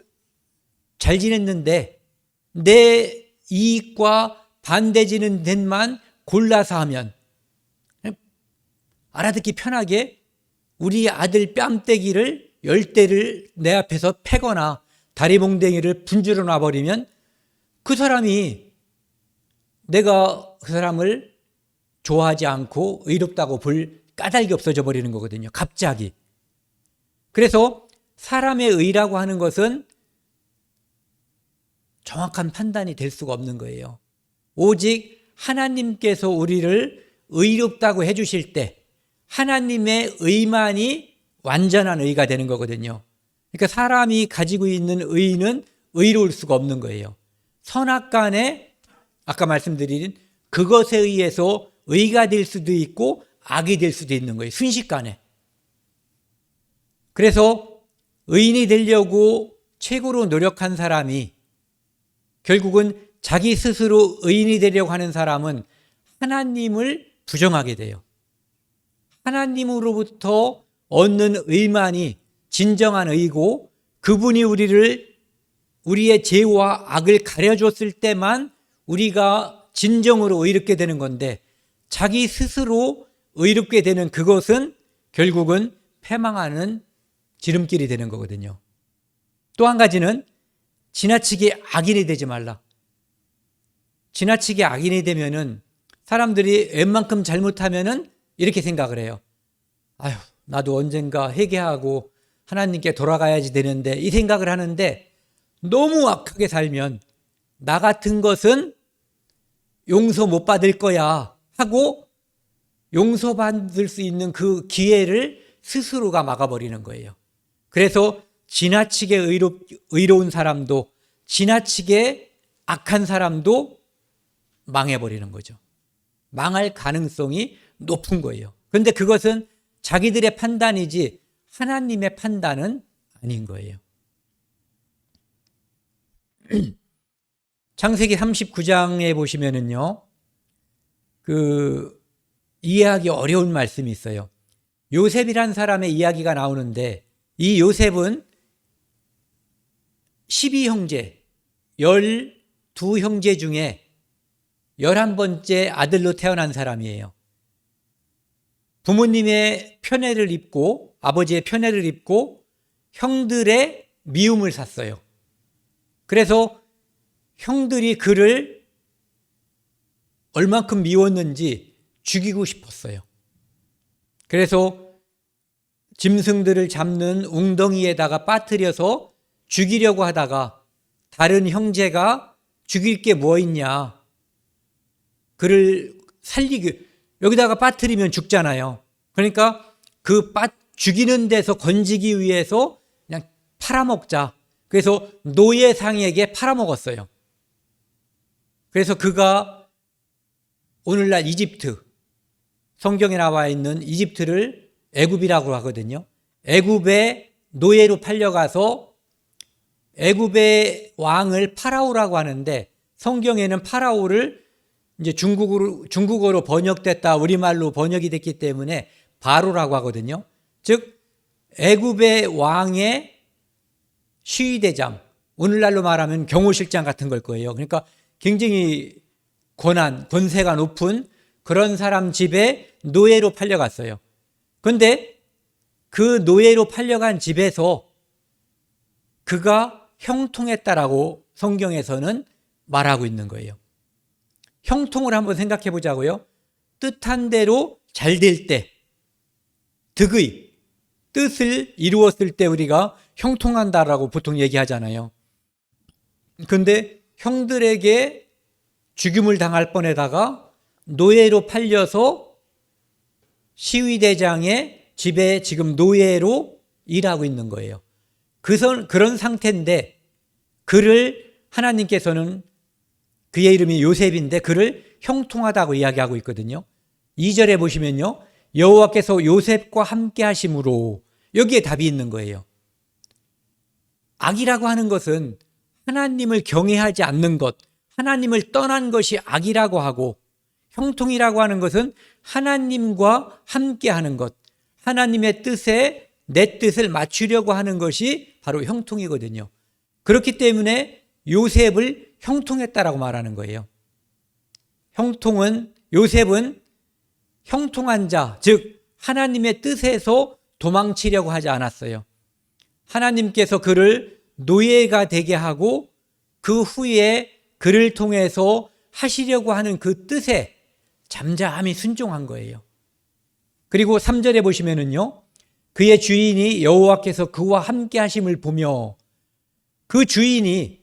잘 지냈는데 내 이익과 반대지는 데만 골라서 하면, 알아듣기 편하게 우리 아들 뺨때기를 10대를 내 앞에서 패거나 다리몽댕이를 분주로 놔버리면 그 사람이 내가 그 사람을 좋아하지 않고 의롭다고 볼 까닭이 없어져 버리는 거거든요. 갑자기. 그래서 사람의 의라고 하는 것은 정확한 판단이 될 수가 없는 거예요. 오직 하나님께서 우리를 의롭다고 해주실 때 하나님의 의만이 완전한 의가 되는 거거든요. 그러니까 사람이 가지고 있는 의는 의로울 수가 없는 거예요. 선악간에 아까 말씀드린 그것에 의해서 의가 될 수도 있고 악이 될 수도 있는 거예요. 순식간에. 그래서 의인이 되려고 최고로 노력한 사람이 결국은 자기 스스로 의인이 되려고 하는 사람은 하나님을 부정하게 돼요. 하나님으로부터 얻는 의만이 진정한 의고 그분이 우리의 죄와 악을 가려줬을 때만 우리가 진정으로 의롭게 되는 건데, 자기 스스로 의롭게 되는 그것은 결국은 패망하는 지름길이 되는 거거든요. 또 한 가지는 지나치게 악인이 되지 말라. 지나치게 악인이 되면은 사람들이 웬만큼 잘못하면은 이렇게 생각을 해요. 아휴, 나도 언젠가 회개하고 하나님께 돌아가야지 되는데, 이 생각을 하는데, 너무 악하게 살면 나 같은 것은 용서 못 받을 거야 하고 용서받을 수 있는 그 기회를 스스로가 막아버리는 거예요. 그래서 지나치게 의로운 사람도 지나치게 악한 사람도 망해버리는 거죠. 망할 가능성이 높은 거예요. 그런데 그것은 자기들의 판단이지 하나님의 판단은 아닌 거예요. 창세기 39장에 보시면은요, 이해하기 어려운 말씀이 있어요. 요셉이란 사람의 이야기가 나오는데, 이 요셉은 12형제, 12형제 중에 11번째 아들로 태어난 사람이에요. 부모님의 편애를 입고, 아버지의 편애를 입고 형들의 미움을 샀어요. 그래서 형들이 그를 얼만큼 미웠는지 죽이고 싶었어요. 그래서 짐승들을 잡는 웅덩이에다가 빠뜨려서 죽이려고 하다가 다른 형제가 죽일 게 뭐 있냐, 그를 살리기, 여기다가 빠뜨리면 죽잖아요. 그러니까 그 죽이는 데서 건지기 위해서 그냥 팔아먹자. 그래서 노예상에게 팔아먹었어요. 그래서 그가 오늘날 이집트, 성경에 나와 있는 이집트를 애굽이라고 하거든요. 애굽에 노예로 팔려가서 애굽의 왕을 파라오라고 하는데, 성경에는 파라오를 이제 중국어로 번역됐다 우리말로 번역이 됐기 때문에 바로라고 하거든요. 즉 애굽의 왕의 시위대장, 오늘날로 말하면 경호실장 같은 걸 거예요. 그러니까 굉장히 권세가 높은 그런 사람 집에 노예로 팔려갔어요. 그런데 그 노예로 팔려간 집에서 그가 형통했다라고 성경에서는 말하고 있는 거예요. 형통을 한번 생각해 보자고요. 뜻한 대로 잘 될 때, 득의, 뜻을 이루었을 때 우리가 형통한다라고 보통 얘기하잖아요. 그런데 형들에게 죽임을 당할 뻔에다가 노예로 팔려서 시위대장의 집에 지금 노예로 일하고 있는 거예요. 그런 상태인데 그를 하나님께서는, 그의 이름이 요셉인데 그를 형통하다고 이야기하고 있거든요. 2절에 보시면요, 여호와께서 요셉과 함께 하심으로, 여기에 답이 있는 거예요. 악이라고 하는 것은 하나님을 경외하지 않는 것, 하나님을 떠난 것이 악이라고 하고, 형통이라고 하는 것은 하나님과 함께 하는 것, 하나님의 뜻에 내 뜻을 맞추려고 하는 것이 바로 형통이거든요. 그렇기 때문에 요셉을 형통했다라고 말하는 거예요. 요셉은 형통한 자, 즉 하나님의 뜻에서 도망치려고 하지 않았어요. 하나님께서 그를 노예가 되게 하고 그 후에 그를 통해서 하시려고 하는 그 뜻에 잠잠히 순종한 거예요. 그리고 3절에 보시면은요, 그의 주인이 여호와께서 그와 함께 하심을 보며, 그 주인이,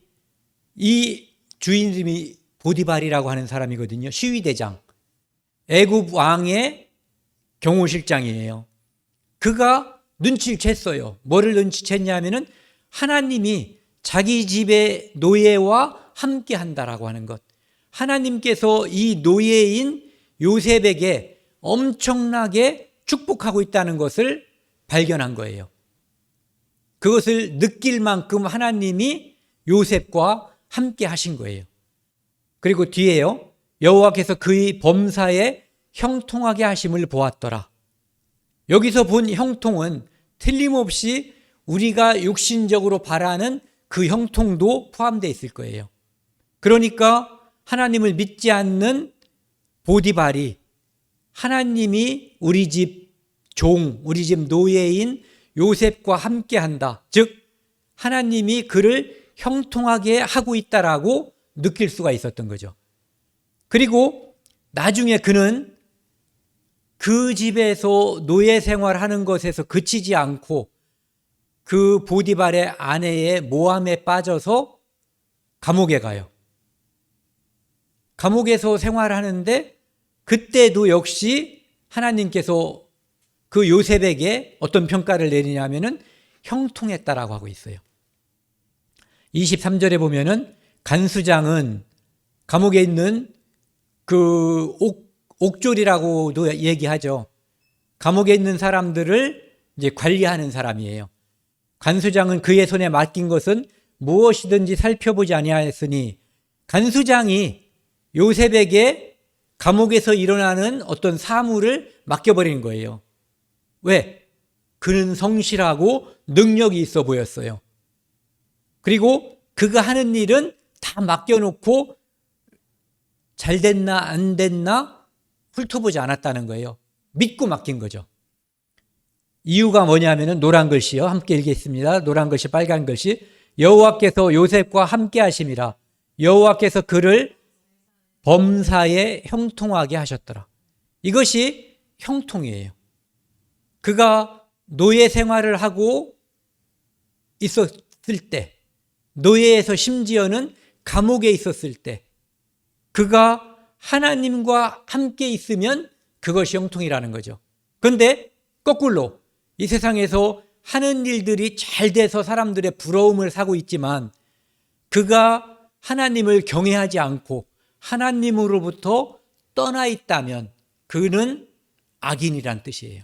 이 주인 이름이 보디발이라고 하는 사람이거든요. 시위대장, 애굽 왕의 경호실장이에요. 그가 눈치를 챘어요. 뭐를 눈치챘냐면은 하나님이 자기 집의 노예와 함께 한다라고 하는 것, 하나님께서 이 노예인 요셉에게 엄청나게 축복하고 있다는 것을 발견한 거예요. 그것을 느낄 만큼 하나님이 요셉과 함께 하신 거예요. 그리고 뒤에요, 여호와께서 그의 범사에 형통하게 하심을 보았더라. 여기서 본 형통은 틀림없이 우리가 육신적으로 바라는 그 형통도 포함되어 있을 거예요. 그러니까 하나님을 믿지 않는 보디발이 하나님이 우리 집 종, 우리 집 노예인 요셉과 함께 한다, 즉 하나님이 그를 형통하게 하고 있다라고 느낄 수가 있었던 거죠. 그리고 나중에 그는 그 집에서 노예 생활하는 것에서 그치지 않고 그 보디발의 아내의 모함에 빠져서 감옥에 가요. 감옥에서 생활하는데 그때도 역시 하나님께서 그 요셉에게 어떤 평가를 내리냐면은 형통했다라고 하고 있어요. 23절에 보면은 간수장은 감옥에 있는 그 옥졸이라고도 얘기하죠. 감옥에 있는 사람들을 이제 관리하는 사람이에요. 간수장은 그의 손에 맡긴 것은 무엇이든지 살펴보지 아니하였으니, 간수장이 요셉에게 감옥에서 일어나는 어떤 사물을 맡겨버린 거예요. 왜? 그는 성실하고 능력이 있어 보였어요. 그리고 그가 하는 일은 다 맡겨놓고 잘 됐나 안 됐나 훑어보지 않았다는 거예요. 믿고 맡긴 거죠. 이유가 뭐냐면은 노란 글씨요. 함께 읽겠습니다. 노란 글씨, 빨간 글씨. 여호와께서 요셉과 함께 하심이라. 여호와께서 그를 범사에 형통하게 하셨더라. 이것이 형통이에요. 그가 노예 생활을 하고 있었을 때, 노예에서 심지어는 감옥에 있었을 때, 그가 하나님과 함께 있으면 그것이 형통이라는 거죠. 그런데 거꾸로 이 세상에서 하는 일들이 잘 돼서 사람들의 부러움을 사고 있지만 그가 하나님을 경외하지 않고 하나님으로부터 떠나 있다면 그는 악인이란 뜻이에요.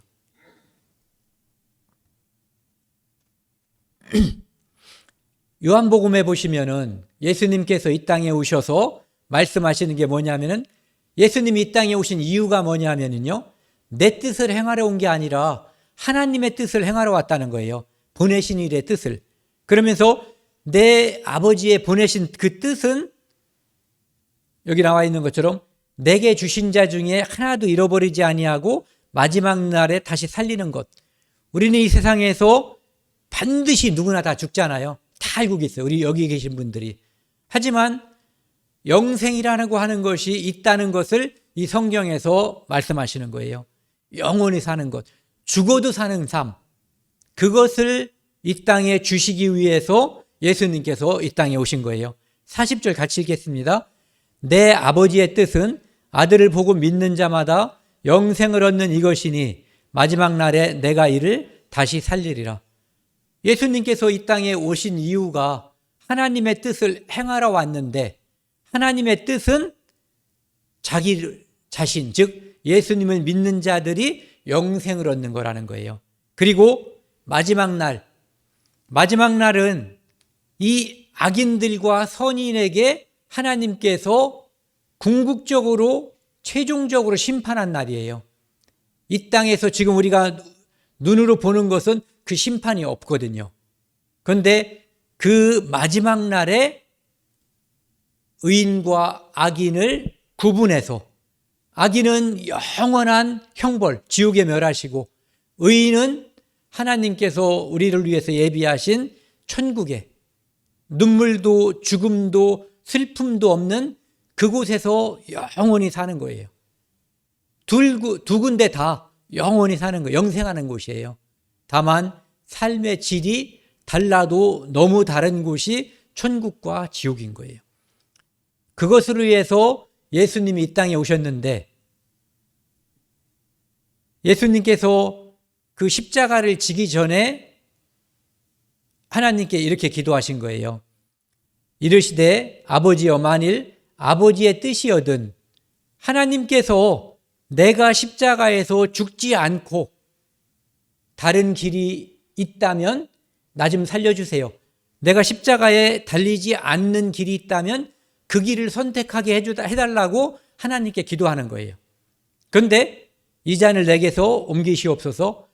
요한복음에 보시면은 예수님께서 이 땅에 오셔서 말씀하시는 게 뭐냐면은 예수님이 이 땅에 오신 이유가 뭐냐면은요, 내 뜻을 행하러 온 게 아니라 하나님의 뜻을 행하러 왔다는 거예요. 보내신 일의 뜻을. 그러면서 내 아버지의 보내신 그 뜻은 여기 나와 있는 것처럼 내게 주신 자 중에 하나도 잃어버리지 아니하고 마지막 날에 다시 살리는 것. 우리는 이 세상에서 반드시 누구나 다 죽잖아요. 다 알고 계세요. 우리 여기 계신 분들이. 하지만 영생이라고 하는 것이 있다는 것을 이 성경에서 말씀하시는 거예요. 영원히 사는 것. 죽어도 사는 삶. 그것을 이 땅에 주시기 위해서 예수님께서 이 땅에 오신 거예요. 40절 같이 읽겠습니다. 내 아버지의 뜻은 아들을 보고 믿는 자마다 영생을 얻는 이것이니 마지막 날에 내가 이를 다시 살리리라. 예수님께서 이 땅에 오신 이유가 하나님의 뜻을 행하러 왔는데 하나님의 뜻은 자기 자신, 즉 예수님을 믿는 자들이 영생을 얻는 거라는 거예요. 그리고 마지막 날은 이 악인들과 선인에게 하나님께서 궁극적으로 최종적으로 심판한 날이에요. 이 땅에서 지금 우리가 눈으로 보는 것은 그 심판이 없거든요. 그런데 그 마지막 날에 의인과 악인을 구분해서 악인은 영원한 형벌, 지옥에 멸하시고 의인은 하나님께서 우리를 위해서 예비하신 천국에 눈물도 죽음도 슬픔도 없는 그곳에서 영원히 사는 거예요. 두 군데 다 영원히 사는 거예요. 영생하는 곳이에요. 다만 삶의 질이 달라도 너무 다른 곳이 천국과 지옥인 거예요. 그것을 위해서 예수님이 이 땅에 오셨는데 예수님께서 그 십자가를 지기 전에 하나님께 이렇게 기도하신 거예요. 이르시되 아버지여 만일 아버지의 뜻이거든 하나님께서 내가 십자가에서 죽지 않고 다른 길이 있다면 나 좀 살려주세요. 내가 십자가에 달리지 않는 길이 있다면 그 길을 선택하게 해달라고 하나님께 기도하는 거예요. 그런데 이 잔을 내게서 옮기시옵소서.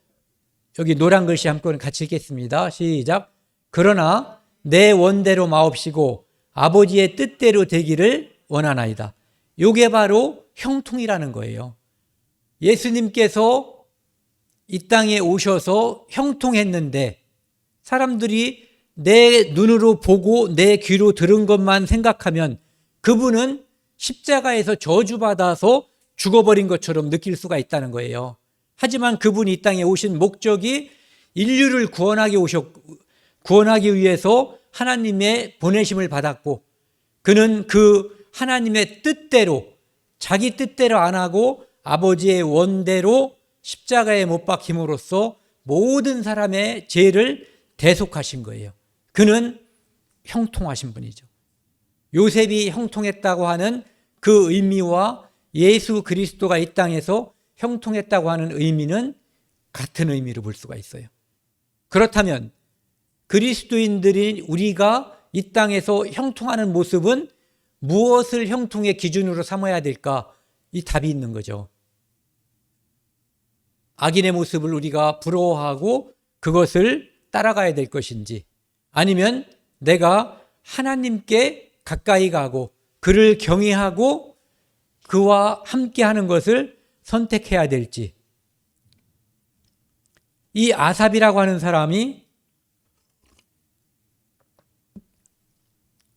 여기 노란 글씨 한번 같이 읽겠습니다. 시작. 그러나 내 원대로 마옵시고 아버지의 뜻대로 되기를 원하나이다. 이게 바로 형통이라는 거예요. 예수님께서 이 땅에 오셔서 형통했는데 사람들이 내 눈으로 보고 내 귀로 들은 것만 생각하면 그분은 십자가에서 저주받아서 죽어버린 것처럼 느낄 수가 있다는 거예요. 하지만 그분이 이 땅에 오신 목적이 인류를 구원하기 위해서 하나님의 보내심을 받았고 그는 그 하나님의 뜻대로 자기 뜻대로 안 하고 아버지의 원대로 십자가에 못 박힘으로써 모든 사람의 죄를 대속하신 거예요. 그는 형통하신 분이죠. 요셉이 형통했다고 하는 그 의미와 예수 그리스도가 이 땅에서 형통했다고 하는 의미는 같은 의미로 볼 수가 있어요. 그렇다면 그리스도인들인 우리가 이 땅에서 형통하는 모습은 무엇을 형통의 기준으로 삼아야 될까? 이 답이 있는 거죠. 악인의 모습을 우리가 부러워하고 그것을 따라가야 될 것인지 아니면 내가 하나님께 가까이 가고 그를 경외하고 그와 함께하는 것을 선택해야 될지. 이 아삽이라고 하는 사람이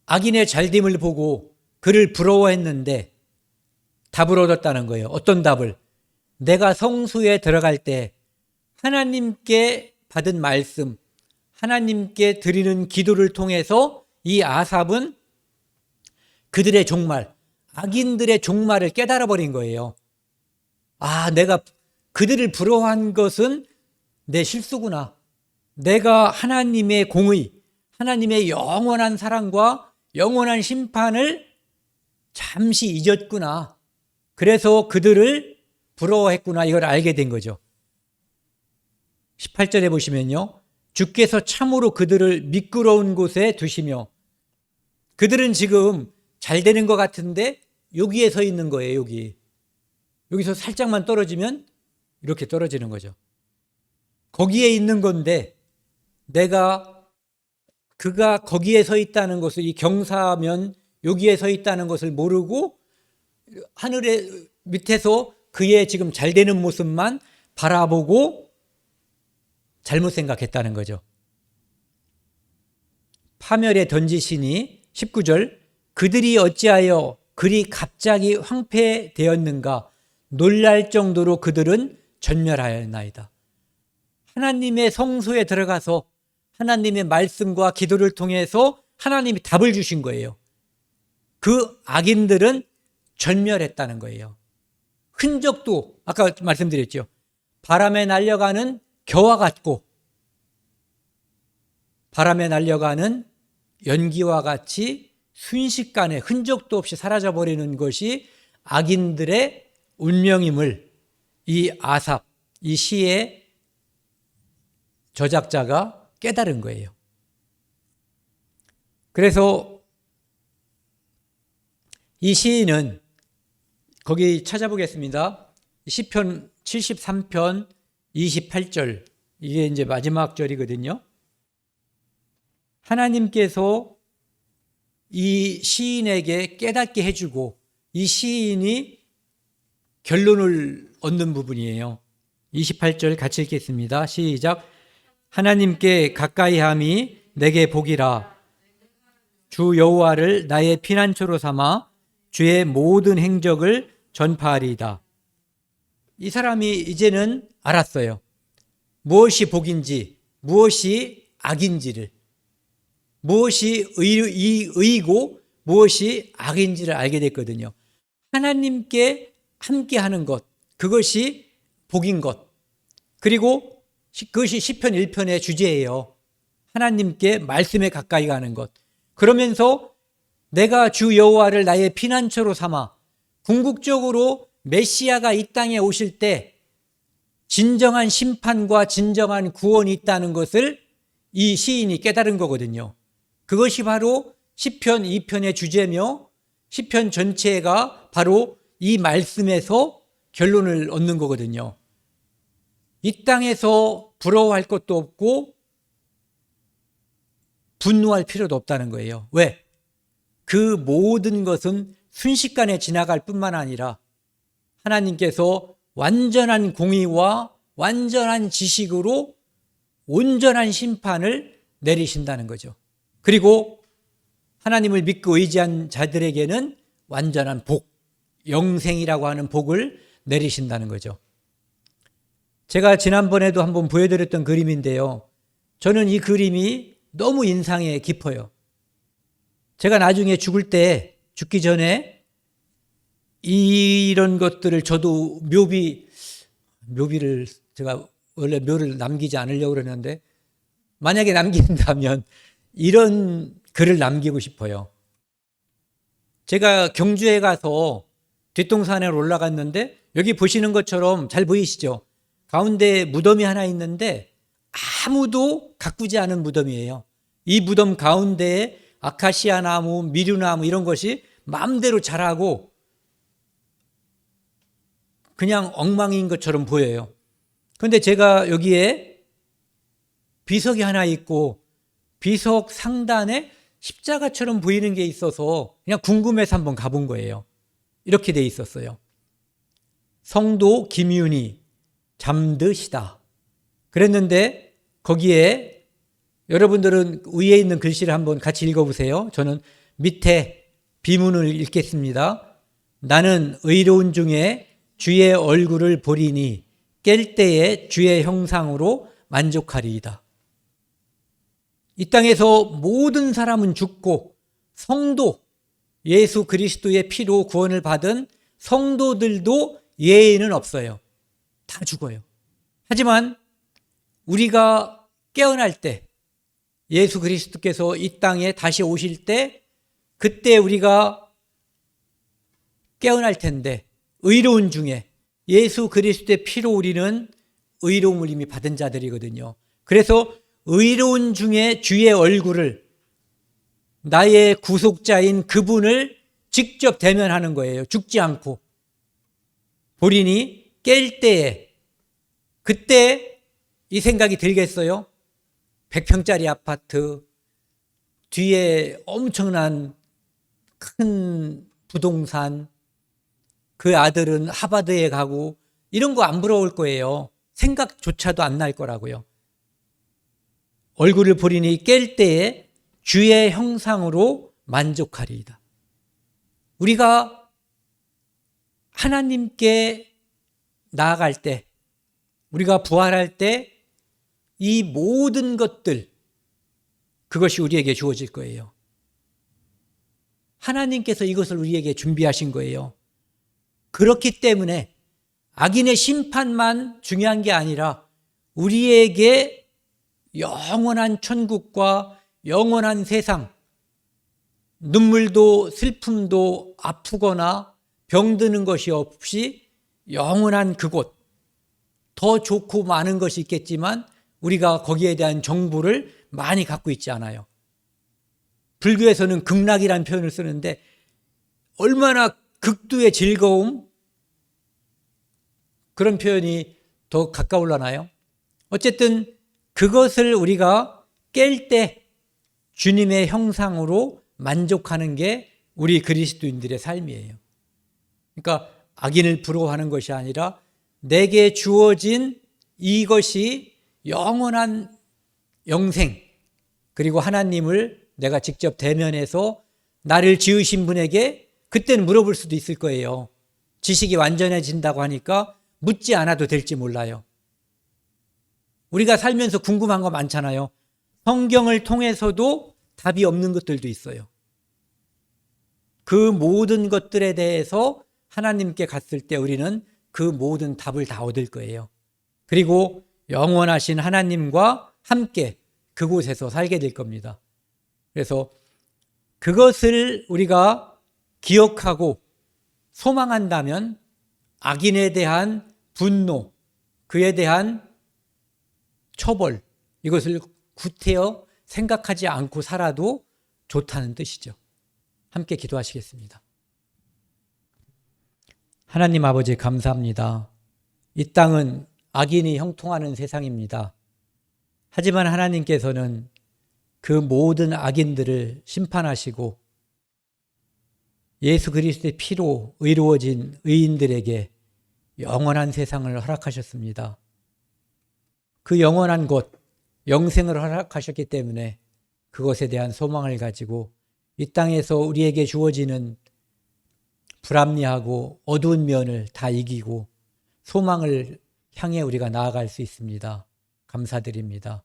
악인의 잘됨을 보고 그를 부러워했는데 답을 얻었다는 거예요. 어떤 답을? 내가 성수에 들어갈 때 하나님께 받은 말씀, 하나님께 드리는 기도를 통해서 이 아삽은 그들의 종말, 악인들의 종말을 깨달아 버린 거예요. 아, 내가 그들을 부러워한 것은 내 실수구나. 내가 하나님의 공의, 하나님의 영원한 사랑과 영원한 심판을 잠시 잊었구나. 그래서 그들을 부러워했구나. 이걸 알게 된 거죠. 18절에 보시면요. 주께서 참으로 그들을 미끄러운 곳에 두시며, 그들은 지금 잘 되는 것 같은데 여기에 서 있는 거예요. 여기서 살짝만 떨어지면 이렇게 떨어지는 거죠. 거기에 있는 건데 그가 거기에 서 있다는 것을, 이 경사면 여기에 서 있다는 것을 모르고 하늘의 밑에서 그의 지금 잘 되는 모습만 바라보고 잘못 생각했다는 거죠. 파멸에 던지시니 19절, 그들이 어찌하여 그리 갑자기 황폐되었는가, 놀랄 정도로 그들은 전멸하였나이다. 하나님의 성소에 들어가서 하나님의 말씀과 기도를 통해서 하나님이 답을 주신 거예요. 그 악인들은 전멸했다는 거예요. 흔적도 아까 말씀드렸죠. 바람에 날려가는 겨와 같고 바람에 날려가는 연기와 같이 순식간에 흔적도 없이 사라져버리는 것이 악인들의 운명임을 이 아삽, 이 시의 저작자가 깨달은 거예요. 그래서 이 시인은 거기 찾아보겠습니다. 시편 73편 28절, 이게 이제 마지막 절이거든요. 하나님께서 이 시인에게 깨닫게 해주고 이 시인이 결론을 얻는 부분이에요. 28절 같이 읽겠습니다. 시작. 하나님께 가까이함이 내게 복이라. 주 여호와를 나의 피난처로 삼아 주의 모든 행적을 전파하리이다. 이 사람이 이제는 알았어요. 무엇이 복인지, 무엇이 악인지를, 무엇이 의이고 무엇이 악인지를 알게 됐거든요. 하나님께 함께하는 것, 그것이 복인 것. 그리고 그것이 시편 1편의 주제예요. 하나님께 말씀에 가까이 가는 것. 그러면서 내가 주 여호와를 나의 피난처로 삼아, 궁극적으로 메시아가 이 땅에 오실 때 진정한 심판과 진정한 구원이 있다는 것을 이 시인이 깨달은 거거든요. 그것이 바로 시편 2편의 주제며 시편 전체가 바로 이 말씀에서 결론을 얻는 거거든요. 이 땅에서 부러워할 것도 없고 분노할 필요도 없다는 거예요. 왜? 그 모든 것은 순식간에 지나갈 뿐만 아니라 하나님께서 완전한 공의와 완전한 지식으로 온전한 심판을 내리신다는 거죠. 그리고 하나님을 믿고 의지한 자들에게는 완전한 복, 영생이라고 하는 복을 내리신다는 거죠. 제가 지난번에도 한번 보여드렸던 그림인데요. 저는 이 그림이 너무 인상에 깊어요. 제가 나중에 죽기 전에 이런 것들을 저도 묘비를 제가 원래 묘를 남기지 않으려고 그러는데 만약에 남긴다면 이런 글을 남기고 싶어요. 제가 경주에 가서 뒷동산에 올라갔는데 여기 보시는 것처럼 잘 보이시죠? 가운데 무덤이 하나 있는데 아무도 가꾸지 않은 무덤이에요. 이 무덤 가운데에 아카시아 나무, 미류나무 이런 것이 마음대로 자라고 그냥 엉망인 것처럼 보여요. 그런데 제가 여기에 비석이 하나 있고 비석 상단에 십자가처럼 보이는 게 있어서 그냥 궁금해서 한번 가본 거예요. 이렇게 돼 있었어요. 성도 김윤희 잠드시다. 그랬는데 거기에 여러분들은 위에 있는 글씨를 한번 같이 읽어보세요. 저는 밑에 비문을 읽겠습니다. 나는 의로운 중에 주의 얼굴을 보리니 깰 때에 주의 형상으로 만족하리이다. 이 땅에서 모든 사람은 죽고 성도, 예수 그리스도의 피로 구원을 받은 성도들도 예외는 없어요. 다 죽어요. 하지만 우리가 깨어날 때, 예수 그리스도께서 이 땅에 다시 오실 때, 그때 우리가 깨어날 텐데, 의로운 중에 예수 그리스도의 피로 우리는 의로움을 이미 받은 자들이거든요. 그래서 의로운 중에 주의 얼굴을, 나의 구속자인 그분을 직접 대면하는 거예요. 죽지 않고. 본인이 깰 때에, 그때 이 생각이 들겠어요? 100평짜리 아파트, 뒤에 엄청난 큰 부동산, 그 아들은 하버드에 가고, 이런 거 안 부러울 거예요. 생각조차도 안 날 거라고요. 얼굴을 보리니 깰 때에 주의 형상으로 만족하리이다. 우리가 하나님께 나아갈 때, 우리가 부활할 때 이 모든 것들, 그것이 우리에게 주어질 거예요. 하나님께서 이것을 우리에게 준비하신 거예요. 그렇기 때문에 악인의 심판만 중요한 게 아니라 우리에게 영원한 천국과 영원한 세상, 눈물도 슬픔도 아프거나 병드는 것이 없이 영원한 그곳, 더 좋고 많은 것이 있겠지만 우리가 거기에 대한 정보를 많이 갖고 있지 않아요. 불교에서는 극락이라는 표현을 쓰는데 얼마나 극도의 즐거움, 그런 표현이 더 가까울라나요? 어쨌든 그것을 우리가 깰 때 주님의 형상으로 만족하는 게 우리 그리스도인들의 삶이에요. 그러니까 악인을 부러워하는 것이 아니라 내게 주어진 이것이 영원한 영생, 그리고 하나님을 내가 직접 대면해서 나를 지으신 분에게 그때는 물어볼 수도 있을 거예요. 지식이 완전해진다고 하니까 묻지 않아도 될지 몰라요. 우리가 살면서 궁금한 거 많잖아요. 성경을 통해서도 답이 없는 것들도 있어요. 그 모든 것들에 대해서 하나님께 갔을 때 우리는 그 모든 답을 다 얻을 거예요. 그리고 영원하신 하나님과 함께 그곳에서 살게 될 겁니다. 그래서 그것을 우리가 기억하고 소망한다면 악인에 대한 분노, 그에 대한 처벌, 이것을 구태여 생각하지 않고 살아도 좋다는 뜻이죠. 함께 기도하시겠습니다. 하나님 아버지 감사합니다. 이 땅은 악인이 형통하는 세상입니다. 하지만 하나님께서는 그 모든 악인들을 심판하시고 예수 그리스도의 피로 의로워진 의인들에게 영원한 세상을 허락하셨습니다. 그 영원한 곳, 영생을 허락하셨기 때문에 그것에 대한 소망을 가지고 이 땅에서 우리에게 주어지는 불합리하고 어두운 면을 다 이기고 소망을 향해 우리가 나아갈 수 있습니다. 감사드립니다.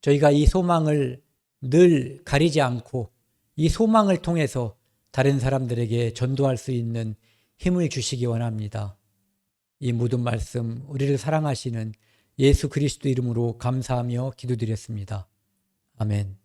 저희가 이 소망을 늘 가리지 않고 이 소망을 통해서 다른 사람들에게 전도할 수 있는 힘을 주시기 원합니다. 이 모든 말씀 우리를 사랑하시는 예수 그리스도 이름으로 감사하며 기도드렸습니다. 아멘.